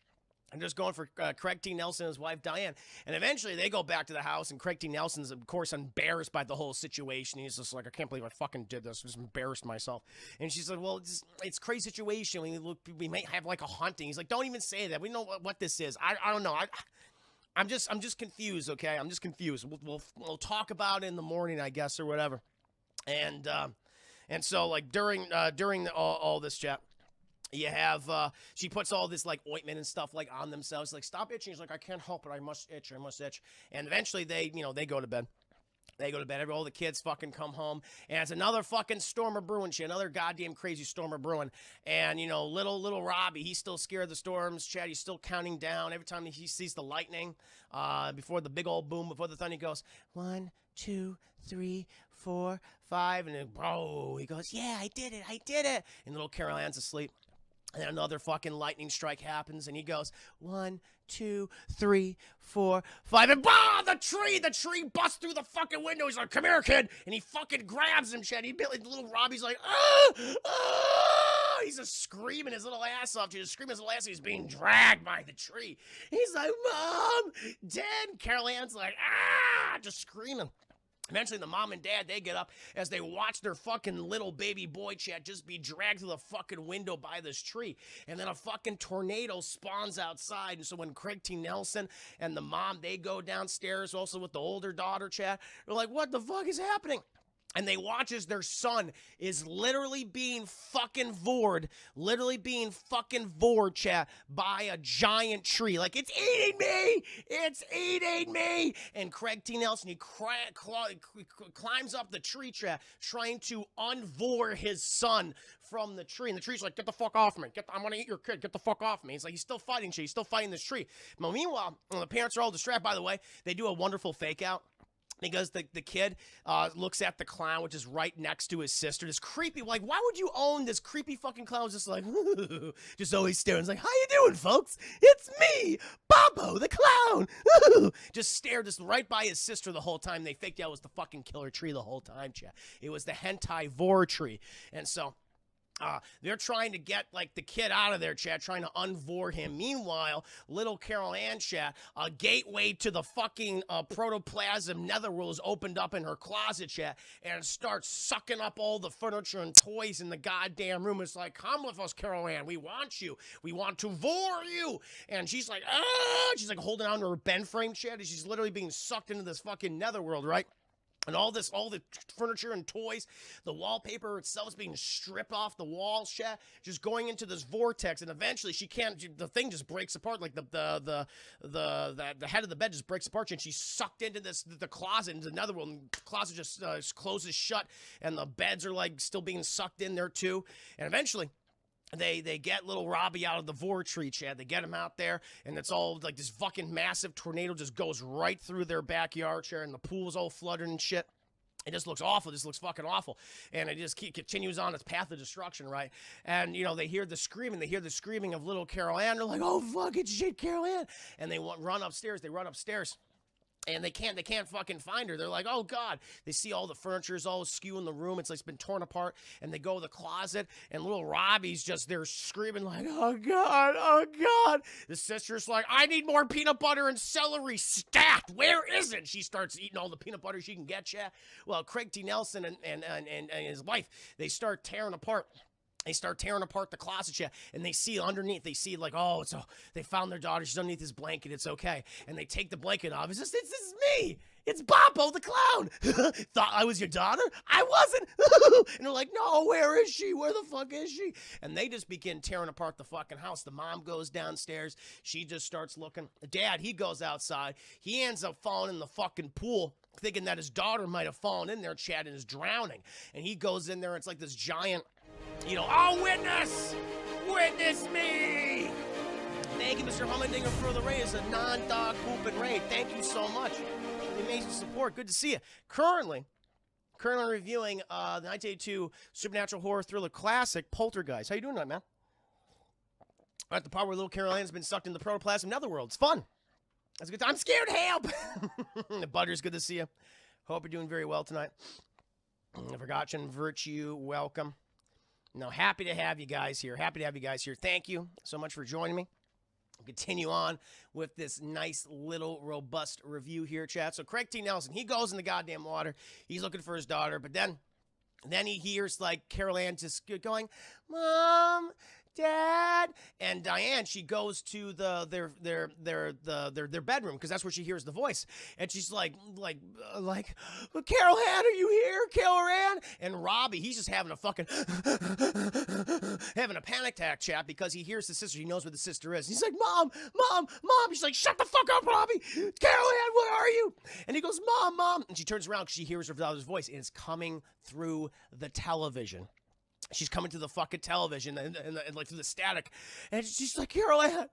S1: I'm just going for Craig T. Nelson and his wife, Diane. And eventually they go back to the house, and Craig T. Nelson's, of course, embarrassed by the whole situation. He's just like, I can't believe I fucking did this. I just embarrassed myself. And she's like, well, it's a crazy situation. We might have a haunting. He's like, don't even say that. We know what this is. I don't know. I'm just confused, okay? I'm just confused. We'll talk about it in the morning, I guess, or whatever. And so, during all this chat, you have, she puts all this ointment and stuff on themselves. Stop itching. He's like, I can't help it. I must itch. And eventually they go to bed. All the kids fucking come home. And it's another fucking storm of brewing shit. Another goddamn crazy storm of brewing. And, little Robbie, he's still scared of the storms. Chad, he's still counting down. Every time he sees the lightning, before the big old boom, before the thunder, he goes, 1, 2, 3, 4, 5. And then, bro, he goes, yeah, I did it. And little Carol Ann's asleep. And then another fucking lightning strike happens, and he goes, 1, 2, 3, 4, 5, and bah! The tree busts through the fucking window. He's like, come here, kid. And he fucking grabs him, Chad. Little Robbie's like, he's just screaming his little ass off. He's screaming his little ass off. He's being dragged by the tree. He's like, Mom, Dad. Carol Ann's like, just screaming. Eventually, the mom and dad, they get up as they watch their fucking little baby boy, chat, just be dragged through the fucking window by this tree. And then a fucking tornado spawns outside. And so when Craig T. Nelson and the mom, they go downstairs also with the older daughter, chat, they're like, what the fuck is happening? And they watch as their son is literally being fucking vored, chat, by a giant tree. Like, it's eating me! It's eating me! And Craig T. Nelson, he climbs up the tree, chat, trying to unvore his son from the tree. And the tree's like, get the fuck off me. I'm gonna eat your kid. Get the fuck off me. He's like, he's still fighting shit. He's still fighting this tree. But meanwhile, the parents are all distracted. By the way, they do a wonderful fake out. Because the kid looks at the clown, which is right next to his sister. This creepy, why would you own this creepy fucking clown? Just like, just always staring. It's like, how you doing, folks? It's me, Bobo the clown. Just stared this right by his sister the whole time. They faked out it was the fucking killer tree the whole time, chat. It was the hentai vor tree. And so They're trying to get like the kid out of there, chat, trying to unvore him. Meanwhile, little Carol Ann, chat, a gateway to the fucking protoplasm netherworld is opened up in her closet, chat, and starts sucking up all the furniture and toys in the goddamn room. It's like, come with us, Carol Ann. We want you. We want to vore you. And she's like, ah! She's like holding on to her bed frame, chat, and she's literally being sucked into this fucking netherworld, right? And all the furniture and toys, the wallpaper itself is being stripped off the walls, chat, just going into this vortex, and eventually the thing just breaks apart, like the head of the bed just breaks apart, and she's sucked into the closet, into another one, and the closet just closes shut, and the beds are like still being sucked in there too, and eventually they get little Robbie out of the vor tree, Chad. They get him out there, and it's all like this fucking massive tornado just goes right through their backyard, Chad, and the pool's all flooded and shit. It just looks awful. It just looks fucking awful. And it just continues on its path of destruction, right? And, you know, they hear the screaming. They hear the screaming of little Carol Ann. They're like, oh, fuck, it's shit, Carol Ann. And they run upstairs. They run upstairs. And they can't fucking find her. They're like, oh, God. They see all the furniture is all askew in the room. It's like it's been torn apart. And they go to the closet, and little Robbie's just there screaming like, oh, God, oh, God. The sister's like, I need more peanut butter and celery. Stat, where is it? She starts eating all the peanut butter she can get, yeah. Well, Craig T. Nelson and his wife, they start tearing apart. They start tearing apart the closet, yeah, and they see underneath. They see like, oh, they found their daughter. She's underneath this blanket. It's okay. And they take the blanket off. This is me. It's Boppo the clown. Thought I was your daughter? I wasn't. And they're like, no, where is she? Where the fuck is she? And they just begin tearing apart the fucking house. The mom goes downstairs. She just starts looking. The dad, he goes outside. He ends up falling in the fucking pool, thinking that his daughter might have fallen in there, Chad, and is drowning. And he goes in there, and it's like this giant, you know, oh, witness me. Thank you, Mr. Hummendinger, for the raid. It's a non-dog pooping raid. Thank you so much for the amazing support. Good to see you. Currently reviewing the 1982 supernatural horror thriller classic, Poltergeist. How you doing tonight, man? At the part where little Carol Ann's been sucked in the protoplasm netherworld. It's fun. That's a good time. I'm scared. Help. Butters, good to see you. Hope you're doing very well tonight. Forgotten Virtue, welcome. No, happy to have you guys here. Thank you so much for joining me. I'll continue on with this nice little robust review here, chat. So Craig T. Nelson, he goes in the goddamn water. He's looking for his daughter, but then he hears like Carol Ann just going, Mom, Dad, and Diane, she goes to their bedroom because that's where she hears the voice, and she's like, Carol Ann, are you here, Carol Ann? And Robbie, he's just having a fucking having a panic attack, chat, because he hears the sister. He knows where the sister is. He's like, Mom. She's like, shut the fuck up, Robbie. Carol Ann, where are you? And he goes, Mom. And she turns around because she hears her father's voice, and it's coming through the television. She's coming to the fucking television and like through the static. And she's like, Carol Ann,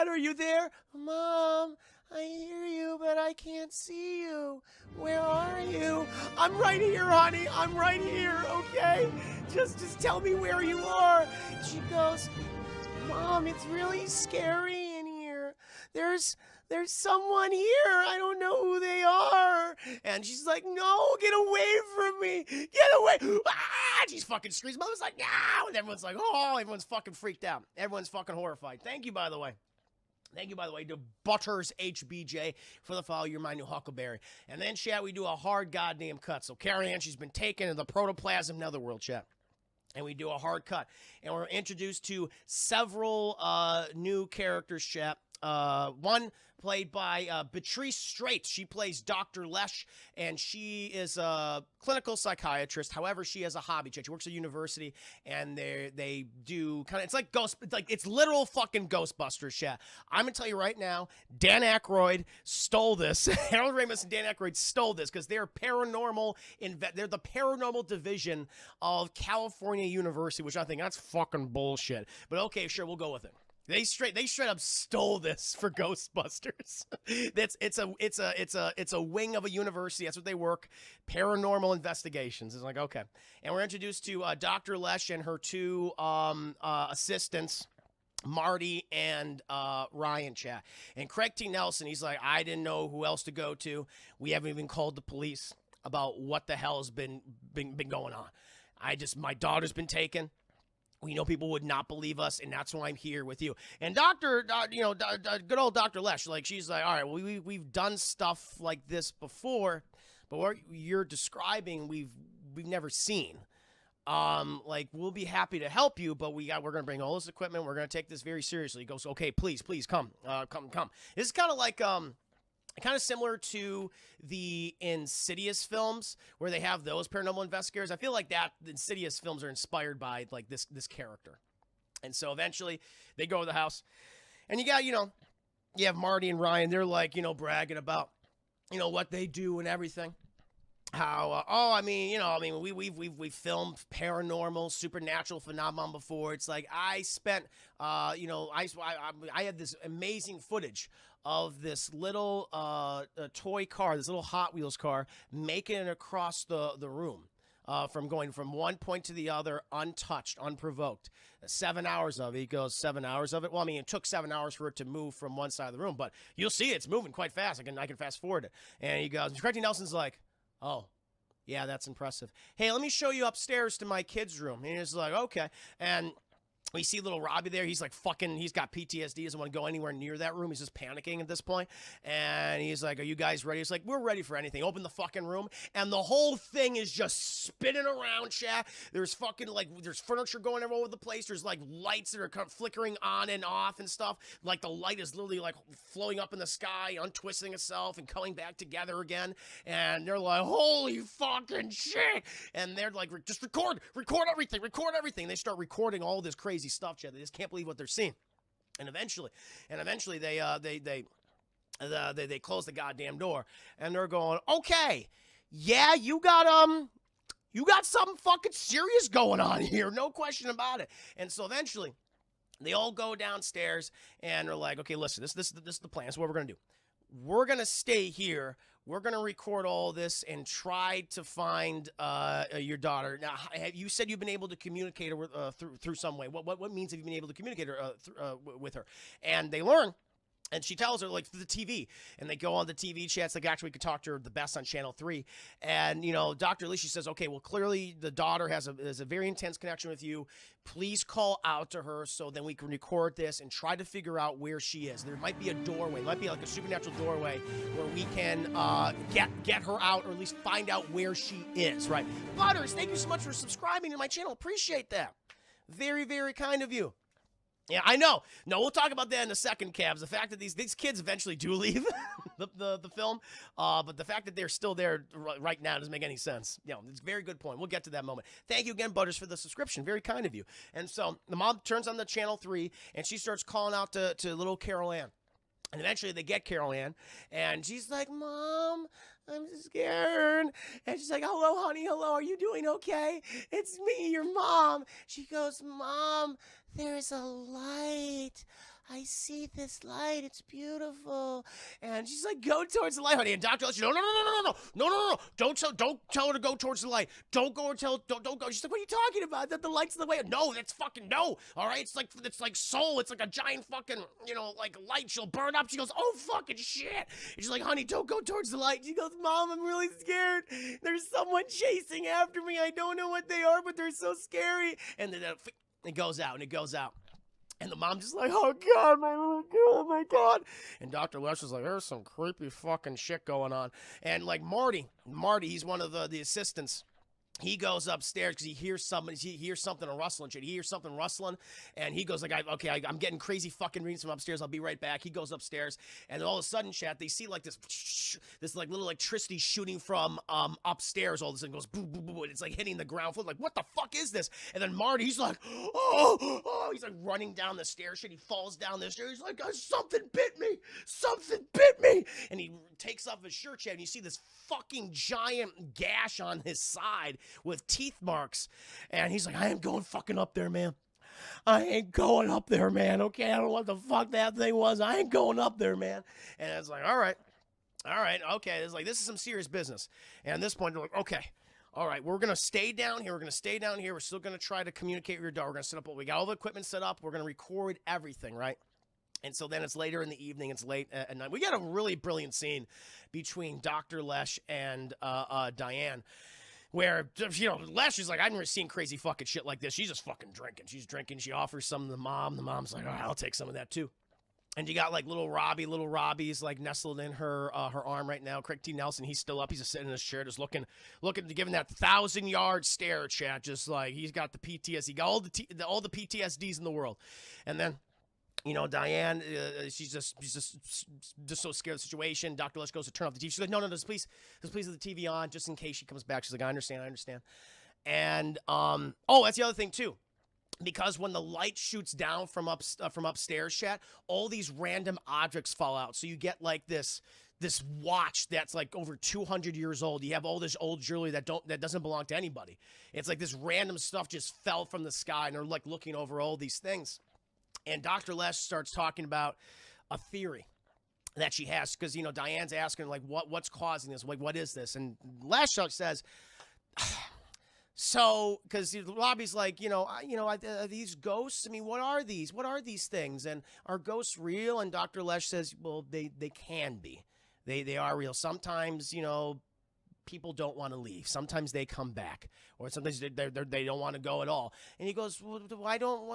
S1: are you there? Mom, I hear you, but I can't see you. Where are you? I'm right here, honey. I'm right here, okay? Just tell me where you are. She goes, Mom, it's really scary in here. There's someone here. I don't know who they are. And she's like, no, get away from me. Get away. Ah! She's fucking screams. Mother's like, no. And everyone's like, oh, everyone's fucking freaked out. Everyone's fucking horrified. Thank you, by the way. to Butters HBJ for the follow. You're my new Huckleberry. And then, chat, we do a hard goddamn cut. So Carrie Ann, she's been taken to the protoplasm netherworld, chat. And we do a hard cut. And we're introduced to several new characters, chat. One played by Beatrice Straight. She plays Dr. Lesh, and she is a clinical psychiatrist. However, she has a hobby. She works at a university, and they do kind of, it's like it's literal fucking Ghostbusters shit. I'm gonna tell you right now, Dan Aykroyd stole this. Harold Ramis and Dan Aykroyd stole this because they're paranormal. They're the paranormal division of California University, which I think that's fucking bullshit. But okay, sure, we'll go with it. They straight up stole this for Ghostbusters. It's a wing of a university. That's what they work. Paranormal investigations. It's like, okay. And we're introduced to Dr. Lesh and her two assistants, Marty and Ryan, chat. And Craig T. Nelson, he's like, I didn't know who else to go to. We haven't even called the police about what the hell has been going on. my daughter's been taken. We know people would not believe us, and that's why I'm here with you. And good old Dr. Lesh, like, she's like, all right, well, we've done stuff like this before, but what you're describing, we've never seen. Like, we'll be happy to help you, but we're gonna bring all this equipment. We're gonna take this very seriously. He goes, okay, please, come. This is kind of like kind of similar to the Insidious films where they have those paranormal investigators. I feel like the Insidious films are inspired by like this character. And so eventually they go to the house, and you got, you have Marty and Ryan. They're like, bragging about, what they do and everything. How, we've filmed paranormal, supernatural phenomenon before. It's like, I spent, I had this amazing footage of this little toy car, this little Hot Wheels car, making it across the room. From going from one point to the other, untouched, unprovoked. 7 hours of it. He goes, 7 hours of it? Well, I mean, it took 7 hours for it to move from one side of the room, but you'll see it's moving quite fast. I can fast forward it. And he goes, Correcting Nelson's like, oh, yeah, that's impressive. Hey, let me show you upstairs to my kids' room. And he's like, okay. And we see little Robbie there. He's like he's got PTSD. He doesn't want to go anywhere near that room. He's just panicking at this point. And he's like, are you guys ready? He's like, we're ready for anything. Open the fucking room. And the whole thing is just spinning around, chat. There's there's furniture going all over the place. There's like lights that are kind of flickering on and off and stuff. Like the light is literally like floating up in the sky, untwisting itself and coming back together again. And they're like, holy fucking shit. And they're like, just record everything. They start recording all this crazy stuff, Chad. They just can't believe what they're seeing. And eventually they close the goddamn door, and they're going, okay, yeah, you got something fucking serious going on here, no question about it. And so eventually they all go downstairs, and they're like, okay, listen, this is the plan. This is what we're gonna do. We're gonna stay here. We're going to record all this and try to find your daughter. Now, you said you've been able to communicate with, through some way. What means have you been able to communicate with her? And they learn. And she tells her, like, through the TV. And they go on the TV chats. Like, actually, we could talk to her the best on Channel 3. And, Dr. Alicia says, okay, well, clearly the daughter has a very intense connection with you. Please call out to her so then we can record this and try to figure out where she is. There might be a doorway. It might be like a supernatural doorway where we can get her out, or at least find out where she is, right? Butters, thank you so much for subscribing to my channel. Appreciate that. Very, very kind of you. Yeah, I know. No, we'll talk about that in a second, Cavs. The fact that these kids eventually do leave the film, but the fact that they're still there right now doesn't make any sense. It's a very good point. We'll get to that moment. Thank you again, Butters, for the subscription. Very kind of you. And so the mom turns on the Channel 3, and she starts calling out to little Carol Ann. And eventually they get Carol Ann, and she's like, Mom, I'm scared. And she's like, hello, honey, hello, are you doing okay? It's me, your mom. She goes, Mom, there's a light. I see this light. It's beautiful. And she's like, go towards the light, honey. And Dr. Lester, no. Don't tell her to go towards the light. Don't go. She's like, what are you talking about? That the light's in the way. No, that's fucking no. All right. It's like soul. It's like a giant fucking, like light. She'll burn up. She goes, oh, fucking shit. And she's like, honey, don't go towards the light. She goes, Mom, I'm really scared. There's someone chasing after me. I don't know what they are, but they're so scary. And then it goes out. And the mom's just like, oh, God, my little girl, oh, my God. And Dr. Lesh is like, there's some creepy fucking shit going on. And, like, Marty, he's one of the assistants. He goes upstairs because he hears something rustling. He hears something rustling, and he goes like, I'm getting crazy fucking readings from upstairs. I'll be right back. He goes upstairs, and all of a sudden, chat, they see like this like little electricity shooting from upstairs. All of a sudden goes boom, boom, boom, and it's like hitting the ground floor. Like, what the fuck is this? And then Marty, he's like, oh, he's like running down the stairs. Shit, he falls down the stairs. He's like, something bit me, and he takes off his shirt, chat, and you see this fucking giant gash on his side with teeth marks. And he's like, I ain't going fucking up there, man. I ain't going up there, man. Okay, I don't know what the fuck that thing was. I ain't going up there, man. And it's like, all right, okay. It's like, this is some serious business. And at this point, they're like, okay, all right, we're going to stay down here. We're still going to try to communicate with your daughter. We're going to set up, we got all the equipment set up. We're going to record everything, right? And so then it's later in the evening. It's late at night. We got a really brilliant scene between Dr. Lesh and Diane. Where, you know, Les, she's like, I've never seen crazy fucking shit like this. She's just fucking drinking. She's drinking. She offers some to the mom. The mom's like, all right, I'll take some of that too. And you got like little Robbie's like nestled in her her arm right now. Craig T. Nelson, he's still up. He's just sitting in his chair, just looking, giving that 1,000-yard stare, chat. Just like he's got the PTSD, he got all the PTSDs in the world. And then, you know, Diane, she's just so scared of the situation. Dr. Lesh goes to turn off the TV. She's like, no, just please leave the TV on just in case she comes back. She's like, I understand. And oh, that's the other thing too. Because when the light shoots down from upstairs, chat, all these random objects fall out. So you get like this watch that's like over 200 years old. You have all this old jewelry that doesn't belong to anybody. It's like this random stuff just fell from the sky, and they're like looking over all these things. And Dr. Lesh starts talking about a theory that she has, because, you know, Diane's asking, like, what's causing this? Like, what is this? And Lesh says, so, because Robbie's like, are these ghosts? I mean, what are these? What are these things? And are ghosts real? And Dr. Lesh says, well, they can be. They are real. Sometimes, you know, people don't want to leave. Sometimes they come back, or sometimes they don't want to go at all. And he goes, well,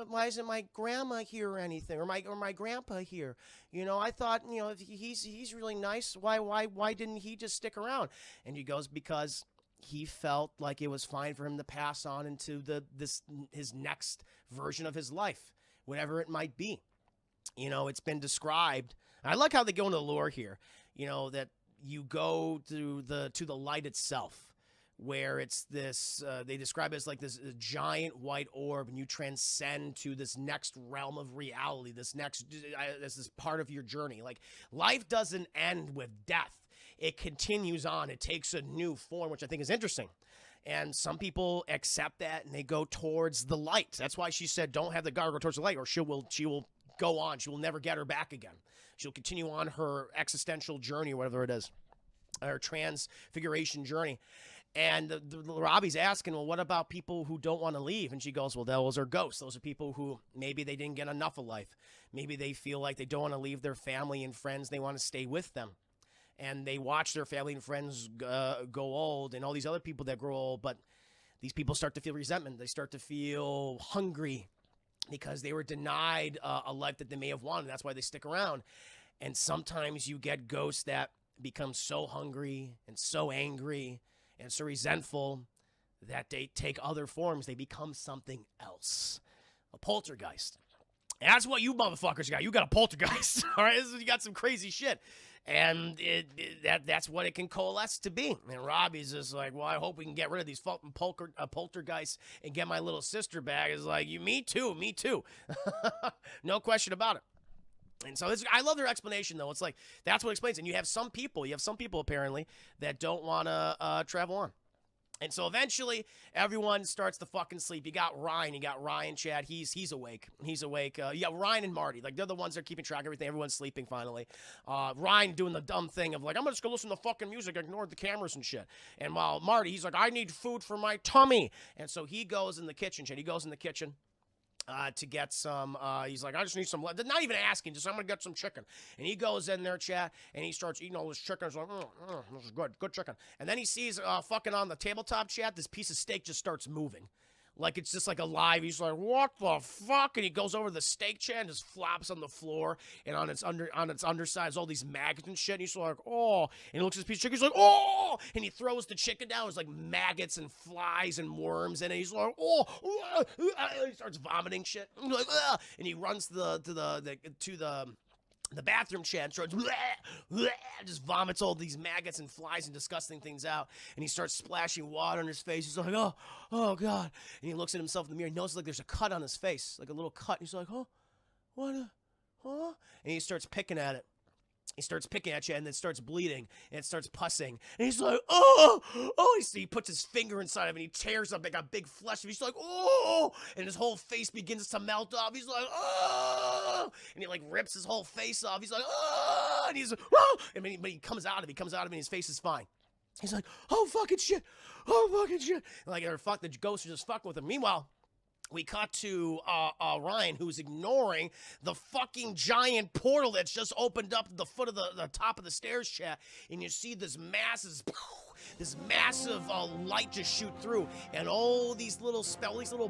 S1: why isn't my grandma here or anything, or my grandpa here? You know, I thought, you know, if he's really nice. Why didn't he just stick around? And he goes, because he felt like it was fine for him to pass on into his next version of his life, whatever it might be. You know, it's been described. I like how they go into the lore here. You know, that you go to the light itself, where it's this, they describe it as like this giant white orb, and you transcend to this next realm of reality, this is part of your journey. Like, life doesn't end with death. It continues on. It takes a new form, which I think is interesting. And some people accept that, and they go towards the light. That's why she said, don't have the guard go towards the light, or she will go on. She will never get her back again. She'll continue on her existential journey, or whatever it is, her transfiguration journey. And Robbie's asking, well, what about people who don't want to leave? And she goes, well, those are ghosts. Those are people who maybe they didn't get enough of life. Maybe they feel like they don't want to leave their family and friends. They want to stay with them. And they watch their family and friends go old, and all these other people that grow old. But these people start to feel resentment. They start to feel hungry, because they were denied a life that they may have wanted. That's why they stick around. And sometimes you get ghosts that become so hungry and so angry and so resentful that they take other forms. They become something else. A poltergeist. And that's what you motherfuckers got. You got a poltergeist. All right? You got some crazy shit. And that's what it can coalesce to be. And Robbie's just like, well, I hope we can get rid of these fucking poltergeists and get my little sister back. It's like, me too. No question about it. And so I love their explanation, though. It's like, that's what explains it. And you have some people apparently that don't want to travel on. And so eventually, everyone starts to fucking sleep. You got Ryan, Chad. He's awake. You got Ryan and Marty. Like, they're the ones that are keeping track of everything. Everyone's sleeping finally. Ryan doing the dumb thing of like, I'm just going to listen to fucking music, ignore the cameras and shit. And while Marty, he's like, I need food for my tummy. And so he goes in the kitchen, Chad. He goes in the kitchen to get some, he's like, I just need some, not even asking, just I'm going to get some chicken. And he goes in there, chat, and he starts eating all this chicken. He's like, this is good chicken. And then he sees fucking on the tabletop, chat, this piece of steak just starts moving. Like, it's just like alive. He's like, what the fuck? And he goes over to the steak, chat, and just flops on the floor. And on its underside is all these maggots and shit. And he's like, oh. And he looks at this piece of chicken. He's like, oh. And he throws the chicken down. There's like maggots and flies and worms in it. He's like, oh. He starts vomiting shit. And, like, and he runs to the bathroom, Chad, starts just vomits all these maggots and flies and disgusting things out, and he starts splashing water on his face. He's like, oh God. And he looks at himself in the mirror. He notices like there's a cut on his face, like a little cut. He's like, huh? And he starts picking at it. He starts picking at you, and then starts bleeding, and it starts pussing. And he's like, oh. He puts his finger inside of it, and he tears up like a big flesh. He's like, oh. And his whole face begins to melt off. He's like, oh. And he like rips his whole face off. He's like, oh. And he's like, oh. And when he comes out of it, and his face is fine. He's like, oh, fucking shit. And like, the ghosts are just fucking with him. Meanwhile, we cut to Ryan, who's ignoring the fucking giant portal that's just opened up at the foot of the top of the stairs, chat. And you see this massive this massive light just shoot through, and all these little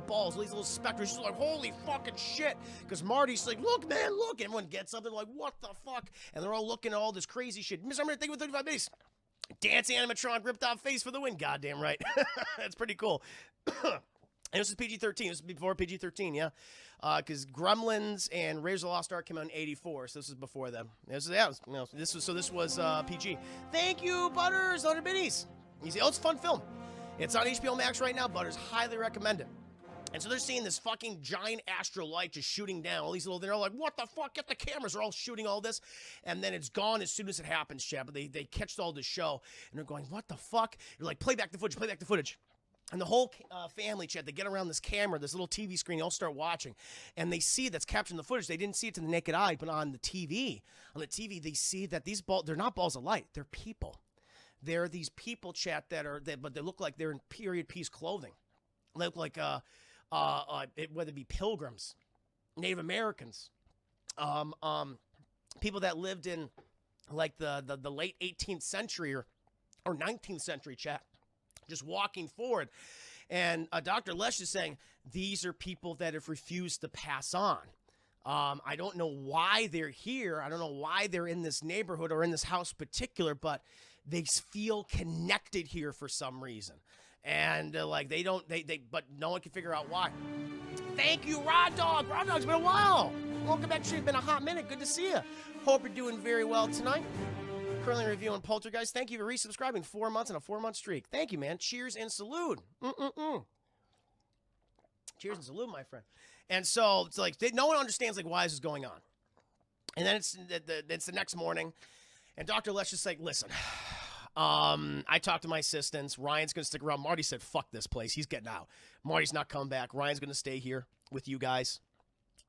S1: balls, all these little specters, just like, holy fucking shit, because Marty's like, look, man, look, everyone gets up, and like, what the fuck, and they're all looking at all this crazy shit. Miss, I'm gonna think with 35 minutes. Dance animatronic ripped off face for the win, goddamn right. That's pretty cool. And this is PG-13. This is before PG-13, yeah. Because Gremlins and Raiders of the Lost Ark came out in '84, so this is before them. This was PG. Thank you, Butters, 100 biddies. You see, it's a fun film. It's on HBO Max right now. Butters, highly recommend it. And so they're seeing this fucking giant astral light just shooting down. All these little, they're like, what the fuck? Get the cameras. They're all shooting all this. And then it's gone as soon as it happens, Chad. But they catch all this show. And they're going, what the fuck? They're like, play back the footage. And the whole family, Chad, they get around this camera, this little TV screen, they all start watching. And they see that's capturing the footage. They didn't see it to the naked eye, but on the TV. On the TV, they see that these balls, they're not balls of light. They're people. They're these people, Chad, but they look like they're in period piece clothing. They look like, whether it be pilgrims, Native Americans, people that lived in, like, the late 18th century or 19th century, Chad. Just walking forward. And Dr. Lesh is saying, these are people that have refused to pass on. I don't know why they're here. I don't know why they're in this neighborhood or in this house in particular, but they feel connected here for some reason. And but no one can figure out why. Thank you, Rod Dog. Rod Dog's been a while. Welcome back. It's been a hot minute. Good to see you. Hope you're doing very well tonight. Currently reviewing Poltergeist. Thank you for resubscribing 4 months and a 4-month streak. Thank you, man. Cheers and salute. Cheers and salute, my friend. And so it's like no one understands like why this is going on. And then it's the next morning, and Dr. Lesh is like, listen, I talked to my assistants. Ryan's gonna stick around. Marty said, fuck this place. He's getting out. Marty's not coming back. Ryan's gonna stay here with you guys.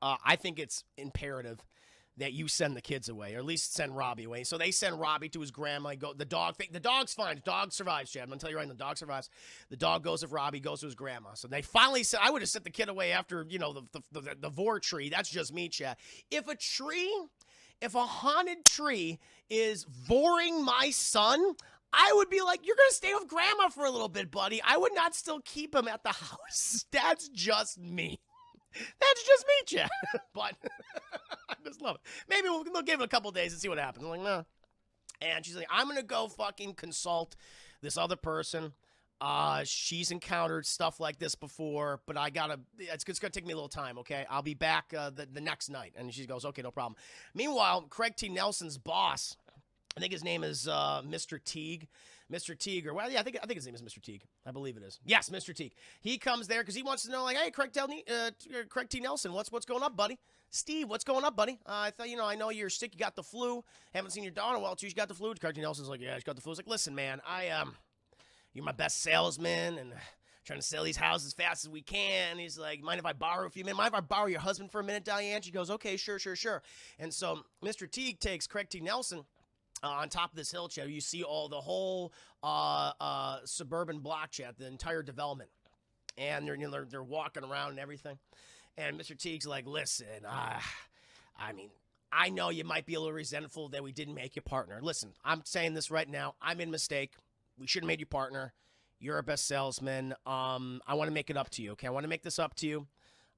S1: I think it's imperative that you send the kids away, or at least send Robbie away. So they send Robbie to his grandma. The dog's fine. The dog survives, Chad. I'm going to tell you right now, the dog survives. The dog goes with Robbie, goes to his grandma. So they finally said, I would have sent the kid away after, the vor tree. That's just me, Chad. If a haunted tree is voring my son, I would be like, you're going to stay with grandma for a little bit, buddy. I would not still keep him at the house. That's just me. That's just me, Chad. But I just love it. Maybe we'll give it a couple days and see what happens. I'm like, no. And she's like, I'm going to go fucking consult this other person. She's encountered stuff like this before, but it's going to take me a little time, okay? I'll be back the next night. And she goes, okay, no problem. Meanwhile, Craig T. Nelson's boss, I think his name is Mr. Teague. Mr. Teague, or well, yeah, I think his name is Mr. Teague. I believe it is. Yes, Mr. Teague. He comes there because he wants to know, like, hey, Craig T. Nelson, what's going up, buddy? Steve, what's going up, buddy? I thought, I know you're sick. You got the flu. Haven't seen your daughter well, too. You got the flu. Craig T. Nelson's like, yeah, she got the flu. He's like, listen, man, you're my best salesman, and trying to sell these houses as fast as we can. He's like, mind if I borrow a few minutes? Mind if I borrow your husband for a minute, Diane? She goes, okay, sure. And so Mr. Teague takes Craig T. Nelson on top of this hill, Chad. You see the whole suburban block, Chad, the entire development. And they're walking around and everything. And Mr. Teague's like, listen, I know you might be a little resentful that we didn't make you partner. Listen, I'm saying this right now. I made a mistake. We should have made you partner. You're our best salesman. I want to make it up to you, okay? I want to make this up to you.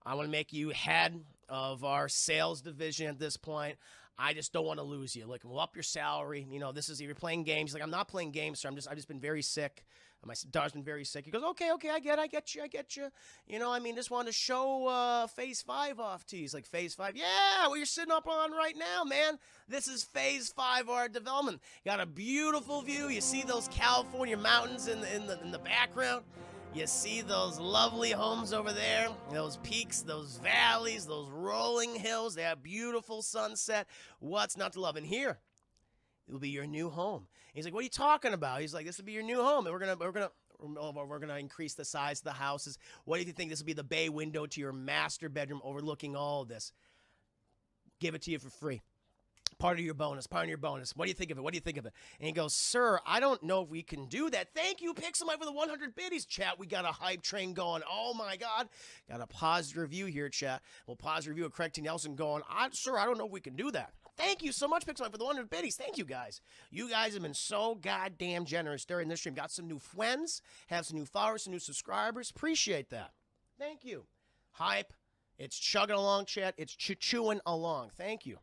S1: I want to make you head of our sales division at this point. I just don't want to lose you. Like, we'll up your salary. You're playing games. He's like, I'm not playing games, sir. I've just been very sick. My daughter's been very sick. He goes, okay, I get you. Just wanted to show Phase 5 off to you. He's like, Phase 5? Yeah, well, you're sitting up on right now, man. This is Phase 5 of our development. Got a beautiful view. You see those California mountains in the background. You see those lovely homes over there, those peaks, those valleys, those rolling hills, that beautiful sunset. What's not to love? And here, it will be your new home. He's like, what are you talking about? He's like, this will be your new home, and we're gonna increase the size of the houses. What do you think? This will be the bay window to your master bedroom overlooking all of this. Give it to you for free. Part of your bonus. What do you think of it? And he goes, sir, I don't know if we can do that. Thank you, Pixelmite, for the 100 biddies. Chat, we got a hype train going. Oh, my God. Got a positive review here, chat. Well, positive review of Craig T. Nelson going, sir, I don't know if we can do that. Thank you so much, Pixel, for the 100 biddies. Thank you, guys. You guys have been so goddamn generous during this stream. Got some new friends, have some new followers, some new subscribers. Appreciate that. Thank you. Hype. It's chugging along, chat. It's chewing along. Thank you.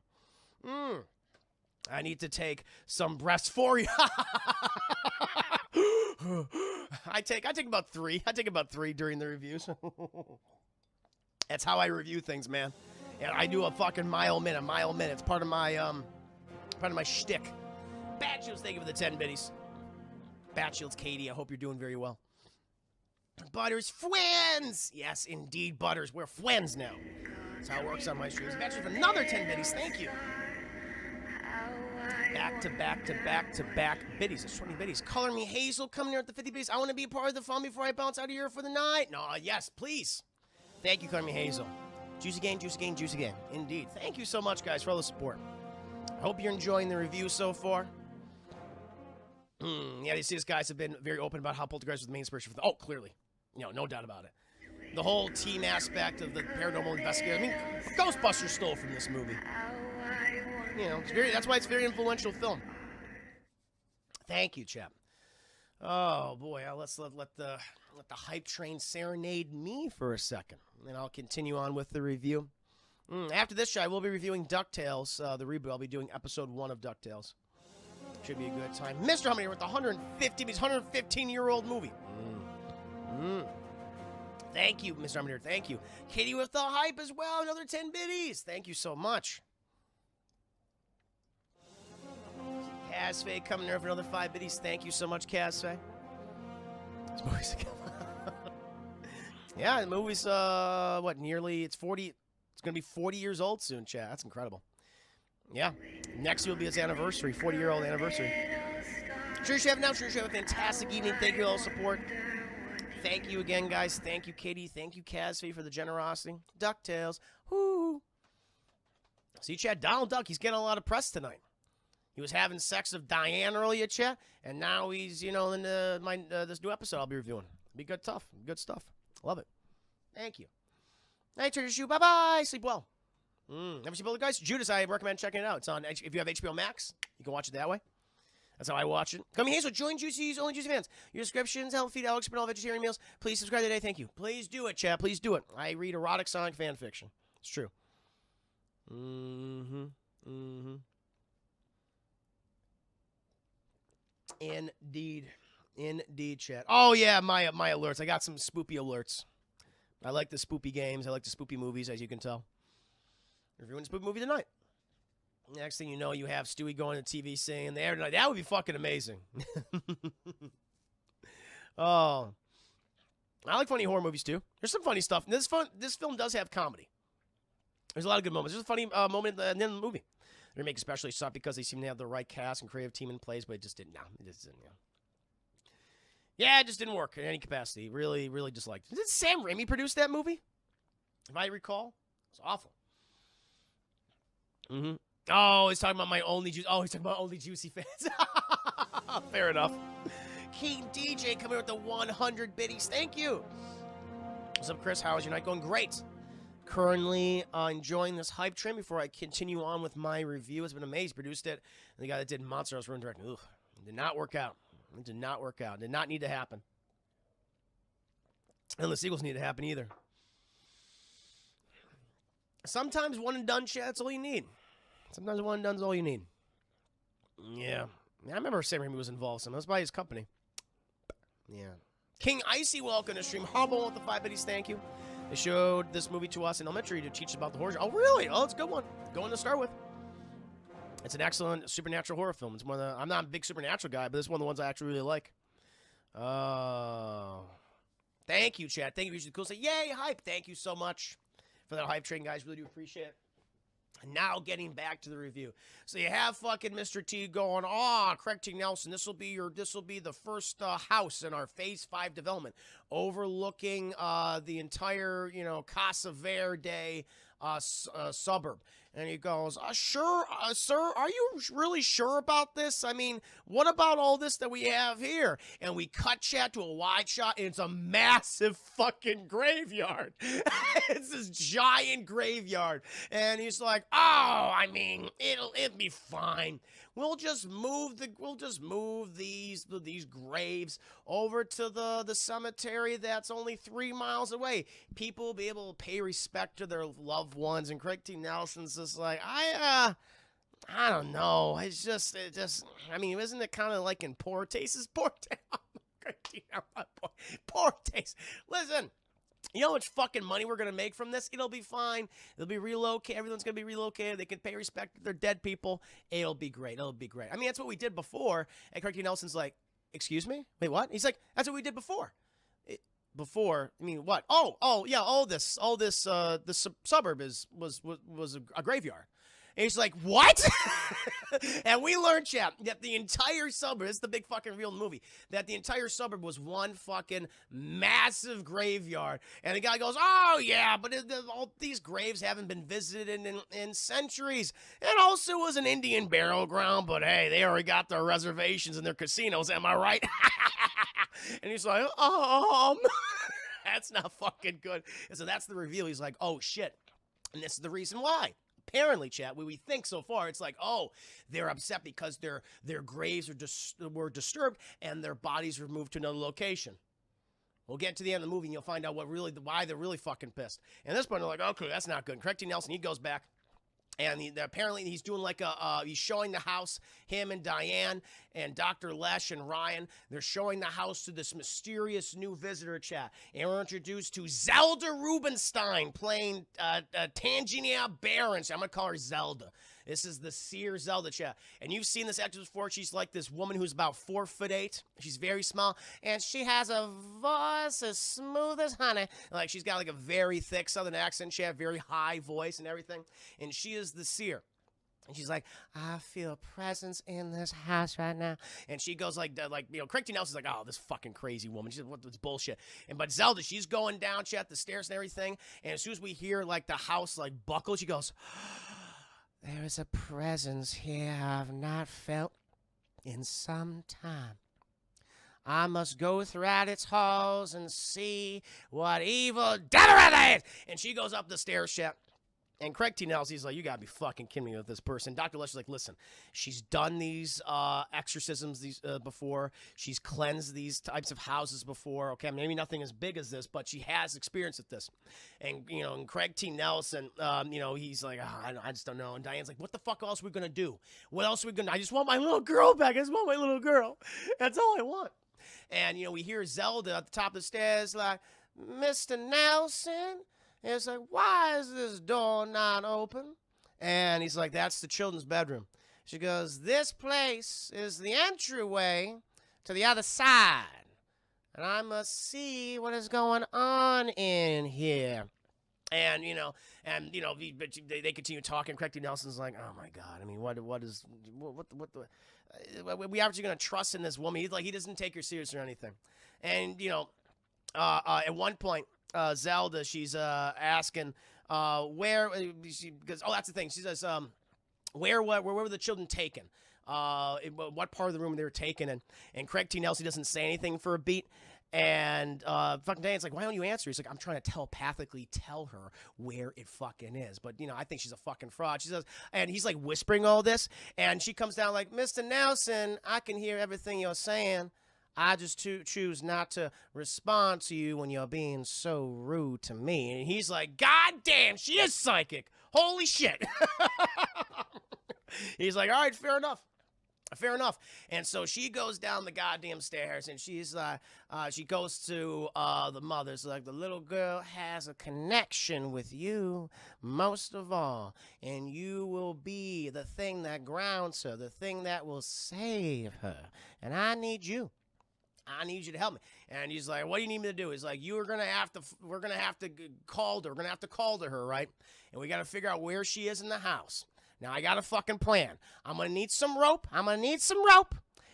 S1: I need to take some breaths for you. I take about 3. I take about 3 during the reviews. That's how I review things, man. And I do a fucking mile a minute. It's part of my shtick. Bat Shields, thank you for the 10 biddies. Bat Shields, Katie, I hope you're doing very well. Butters, friends! Yes, indeed, Butters. We're friends now. That's how it works on my streams. Bat Shields, another 10 biddies. Thank you. Back to back biddies. That's 20 biddies. Color Me Hazel coming here at the 50 biddies. I want to be a part of the fun before I bounce out of here for the night. No, yes, please. Thank you, Color Me Hazel. Juicy game, juicy game, juicy game. Indeed. Thank you so much, guys, for all the support. I hope you're enjoying the review so far. Yeah, you see, these guys have been very open about how Poltergeist was the main inspiration for the... Oh, clearly. No doubt about it. The whole team aspect of the paranormal investigator. I mean, Ghostbusters stole from this movie. That's why it's a very influential film. Thank you, chap. Oh, boy. Let's let the hype train serenade me for a second. And I'll continue on with the review. After this show, I will be reviewing DuckTales, the reboot. I'll be doing episode 1 of DuckTales. Should be a good time. Mr. Hummer with the 115-year-old movie. Thank you, Mr. Hummer. Thank you. Katie with the hype as well. Another 10 biddies. Thank you so much. Casfay coming there for another 5 biddies. Thank you so much, Casfay. This movie's yeah, the movie's it's 40. It's gonna be 40 years old soon, chat. That's incredible. Yeah, next year will be its anniversary, 40-year-old anniversary. Sure, Chef. Now, sure, Chef. A fantastic evening. Thank you for all the support. Thank you again, guys. Thank you, Katie. Thank you, Casfay, for the generosity. DuckTales. Whoo. See, Chad, Donald Duck. He's getting a lot of press tonight. He was having sex with Diane earlier, chat, and now he's, in this new episode I'll be reviewing. Be good stuff. Love it. Thank you. Night, Treasure Shoe. Bye-bye. Sleep well. Never seen Poltergeist? Judas, I recommend checking it out. It's on, if you have HBO Max, you can watch it that way. That's how I watch it. Come Hazel, join Juicy's Only Juicy Fans. Your descriptions help feed Alex Bernal vegetarian meals. Please subscribe today. Thank you. Please do it, chat. Please do it. I read erotic Sonic fan fiction. It's true. Indeed, chat. Oh, yeah, my alerts. I got some spoopy alerts. I like the spoopy games. I like the spoopy movies, as you can tell. Reviewing a spoopy movie tonight. Next thing you know, you have Stewie going to TV saying there tonight. That would be fucking amazing. Oh. I like funny horror movies, too. There's some funny stuff. This film does have comedy. There's a lot of good moments. There's a funny moment at the end of the movie. The remake especially sucked because they seem to have the right cast and creative team in place, but it just didn't. Yeah, it just didn't work in any capacity. Really, really disliked it. Did Sam Raimi produce that movie? If I recall. It's awful. Oh, he's talking about my only juicy. Oh, he's talking about only juicy fans. Fair enough. King DJ coming with the 100 biddies. Thank you. What's up, Chris? How is your night going? Great. Currently enjoying this hype train before I continue on with my review. It's been amazing. Produced it. And the guy that did Monster House Run Direct. Ugh. It did not work out. It did not work out. It did not need to happen. And the sequels need to happen either. Sometimes one and done shit, that's all you need. Sometimes one and done's all you need. Yeah. I remember Sam Raimi was involved. That was by his company. Yeah. King Icy, welcome to stream. Humble with the 5 biddies, thank you. They showed this movie to us in elementary to teach us about the horror. Oh, really? Oh, it's a good one. Good one to start with. It's an excellent supernatural horror film. It's one of the, I'm not a big supernatural guy, but it's one of the ones I actually really like. Oh. Thank you, Chad. Thank you for the cool say. Yay, hype. Thank you so much for that hype train, guys. Really do appreciate it. And now getting back to the review. So you have fucking Mr. T going, Craig T. Nelson, this will be the first house in our Phase 5 development, overlooking the entire, Casa Verde suburb. And he goes, sure, sir, are you really sure about this? I mean, what about all this that we have here? And we cut chat to a wide shot, and it's a massive fucking graveyard. It's this giant graveyard. And he's like, oh, I mean, it'll be fine. We'll just move these graves over to the cemetery that's only 3 miles away. People will be able to pay respect to their loved ones. And Craig T. Nelson's just like, I don't know. It just, I mean, isn't it kind of like in Poor Taste? Poor Taste. Listen. You know how much fucking money we're going to make from this? It'll be fine. It'll be relocated. Everyone's going to be relocated. They can pay respect to their dead people. It'll be great. It'll be great. I mean, that's what we did before. And Craig T. Nelson's like, excuse me? Wait, what? He's like, that's what we did before. Before? I mean, what? Yeah, this suburb was a graveyard. And he's like, what? And we learned, chap, that the entire suburb, this is the big fucking real movie, that the entire suburb was one fucking massive graveyard. And the guy goes, oh, yeah, but all these graves haven't been visited in centuries. It also was an Indian burial ground, but hey, they already got their reservations and their casinos, am I right? And he's like, that's not fucking good. And so that's the reveal. He's like, oh, shit. And this is the reason why. Apparently, chat, what we think so far, it's like, oh, they're upset because their graves were disturbed and their bodies were moved to another location. We'll get to the end of the movie and you'll find out why they're really fucking pissed. And at this point, they're like, okay, that's not good. And Craig T. Nelson, he goes back. And apparently he's doing like he's showing the house, him and Diane and Dr. Lesh and Ryan. They're showing the house to this mysterious new visitor, chat. And we're introduced to Zelda Rubinstein playing Tangenia Barons. I'm going to call her Zelda. This is the seer Zelda, chat. And you've seen this actress before. She's like this woman who's about 4'8". She's very small. And she has a voice as smooth as honey. Like, she's got like a very thick southern accent. She has a very high voice and everything. And she is the seer. And she's like, I feel a presence in this house right now. And she goes like Craig T. Nelson's like, oh, this fucking crazy woman. She's like, what's bullshit? But Zelda, she's going down, chat, the stairs and everything. And as soon as we hear like the house like buckle, she goes, there is a presence here I've not felt in some time. I must go throughout its halls and see what evil devilry there is. And she goes up the stairs, chat. And Craig T. Nelson, he's like, you gotta be fucking kidding me with this person. Dr. Lesh is like, listen, she's done these exorcisms before. She's cleansed these types of houses before. Okay, maybe nothing as big as this, but she has experience with this. And, and Craig T. Nelson, he's like, I just don't know. And Diane's like, what the fuck else are we gonna do? What else are we gonna do? I just want my little girl back. I just want my little girl. That's all I want. And, we hear Zelda at the top of the stairs like, Mr. Nelson? And it's like, why is this door not open? And he's like, that's the children's bedroom. She goes, this place is the entryway to the other side. And I must see what is going on in here. And, they continue talking. Craig T. Nelson's like, oh my God. I mean, what we actually going to trust in this woman? He doesn't take her serious or anything. And, at one point, Zelda, she's asking where because that's the thing. She says where were the children taken? What part of the room they were taken? And Craig T. Nelson doesn't say anything for a beat. And fucking Diane's like, why don't you answer? He's like, I'm trying to telepathically tell her where it fucking is. But I think she's a fucking fraud. She says, and he's like whispering all this, and she comes down like, Mr. Nelson, I can hear everything you're saying. I just choose not to respond to you when you're being so rude to me. And he's like, God damn, she is psychic. Holy shit. He's like, all right, fair enough. Fair enough. And so she goes down the goddamn stairs, and she's like, she goes to the mother. So like, the little girl has a connection with you most of all, and you will be the thing that grounds her, the thing that will save her. And I need you. I need you to help me. And he's like, what do you need me to do? He's like, we're going to have to call to her. We're going to have to call to her, right? And we got to figure out where she is in the house. Now, I got a fucking plan. I'm going to need some rope.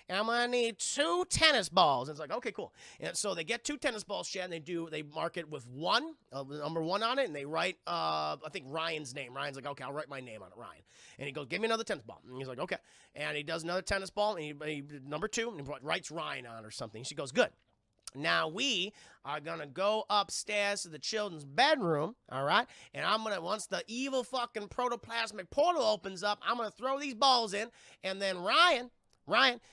S1: and I'm gonna need 2 tennis balls. And it's like, okay, cool. And so they get 2 tennis balls, Chad, and they mark it with the number 1 on it, and they write, I think Ryan's name. Ryan's like, okay, I'll write my name on it, Ryan. And he goes, give me another tennis ball. And he's like, okay. And he does another tennis ball, and he number 2, and he writes Ryan on it or something. She goes, good. Now we are gonna go upstairs to the children's bedroom, all right? And once the evil fucking protoplasmic portal opens up, I'm gonna throw these balls in, and then Ryan,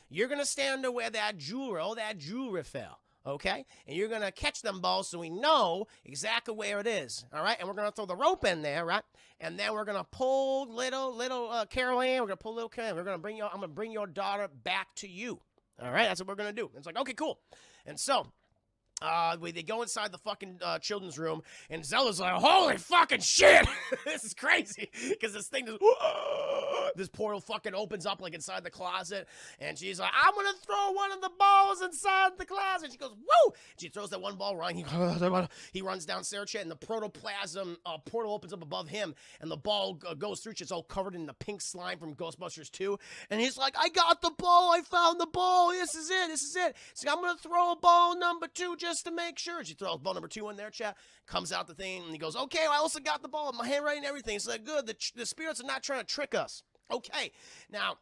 S1: you're gonna stand there where that jewelry fell, okay? And you're gonna catch them balls so we know exactly where it is, all right? And we're gonna throw the rope in there, right? And then we're gonna pull little Carol Ann. We're gonna pull little Carol Ann. I'm gonna bring your daughter back to you. All right, that's what we're gonna do. It's like, okay, cool. And so, they go inside the fucking children's room, and Zelda's like, holy fucking shit! This is crazy, because this portal fucking opens up like inside the closet, and she's like, I'm gonna throw one of the balls inside the closet. She goes, woo! She throws that one ball, Ryan, he runs downstairs, and the protoplasm portal opens up above him, and the ball goes through. It's all covered in the pink slime from Ghostbusters 2, and he's like, I got the ball, I found the ball, this is it. So I'm gonna throw ball number 2 just to make sure. She throws ball number 2 in there, chat, comes out the thing, and he goes, okay, I also got the ball, my handwriting and everything. It's like, good, the spirits are not trying to trick us. Okay, now,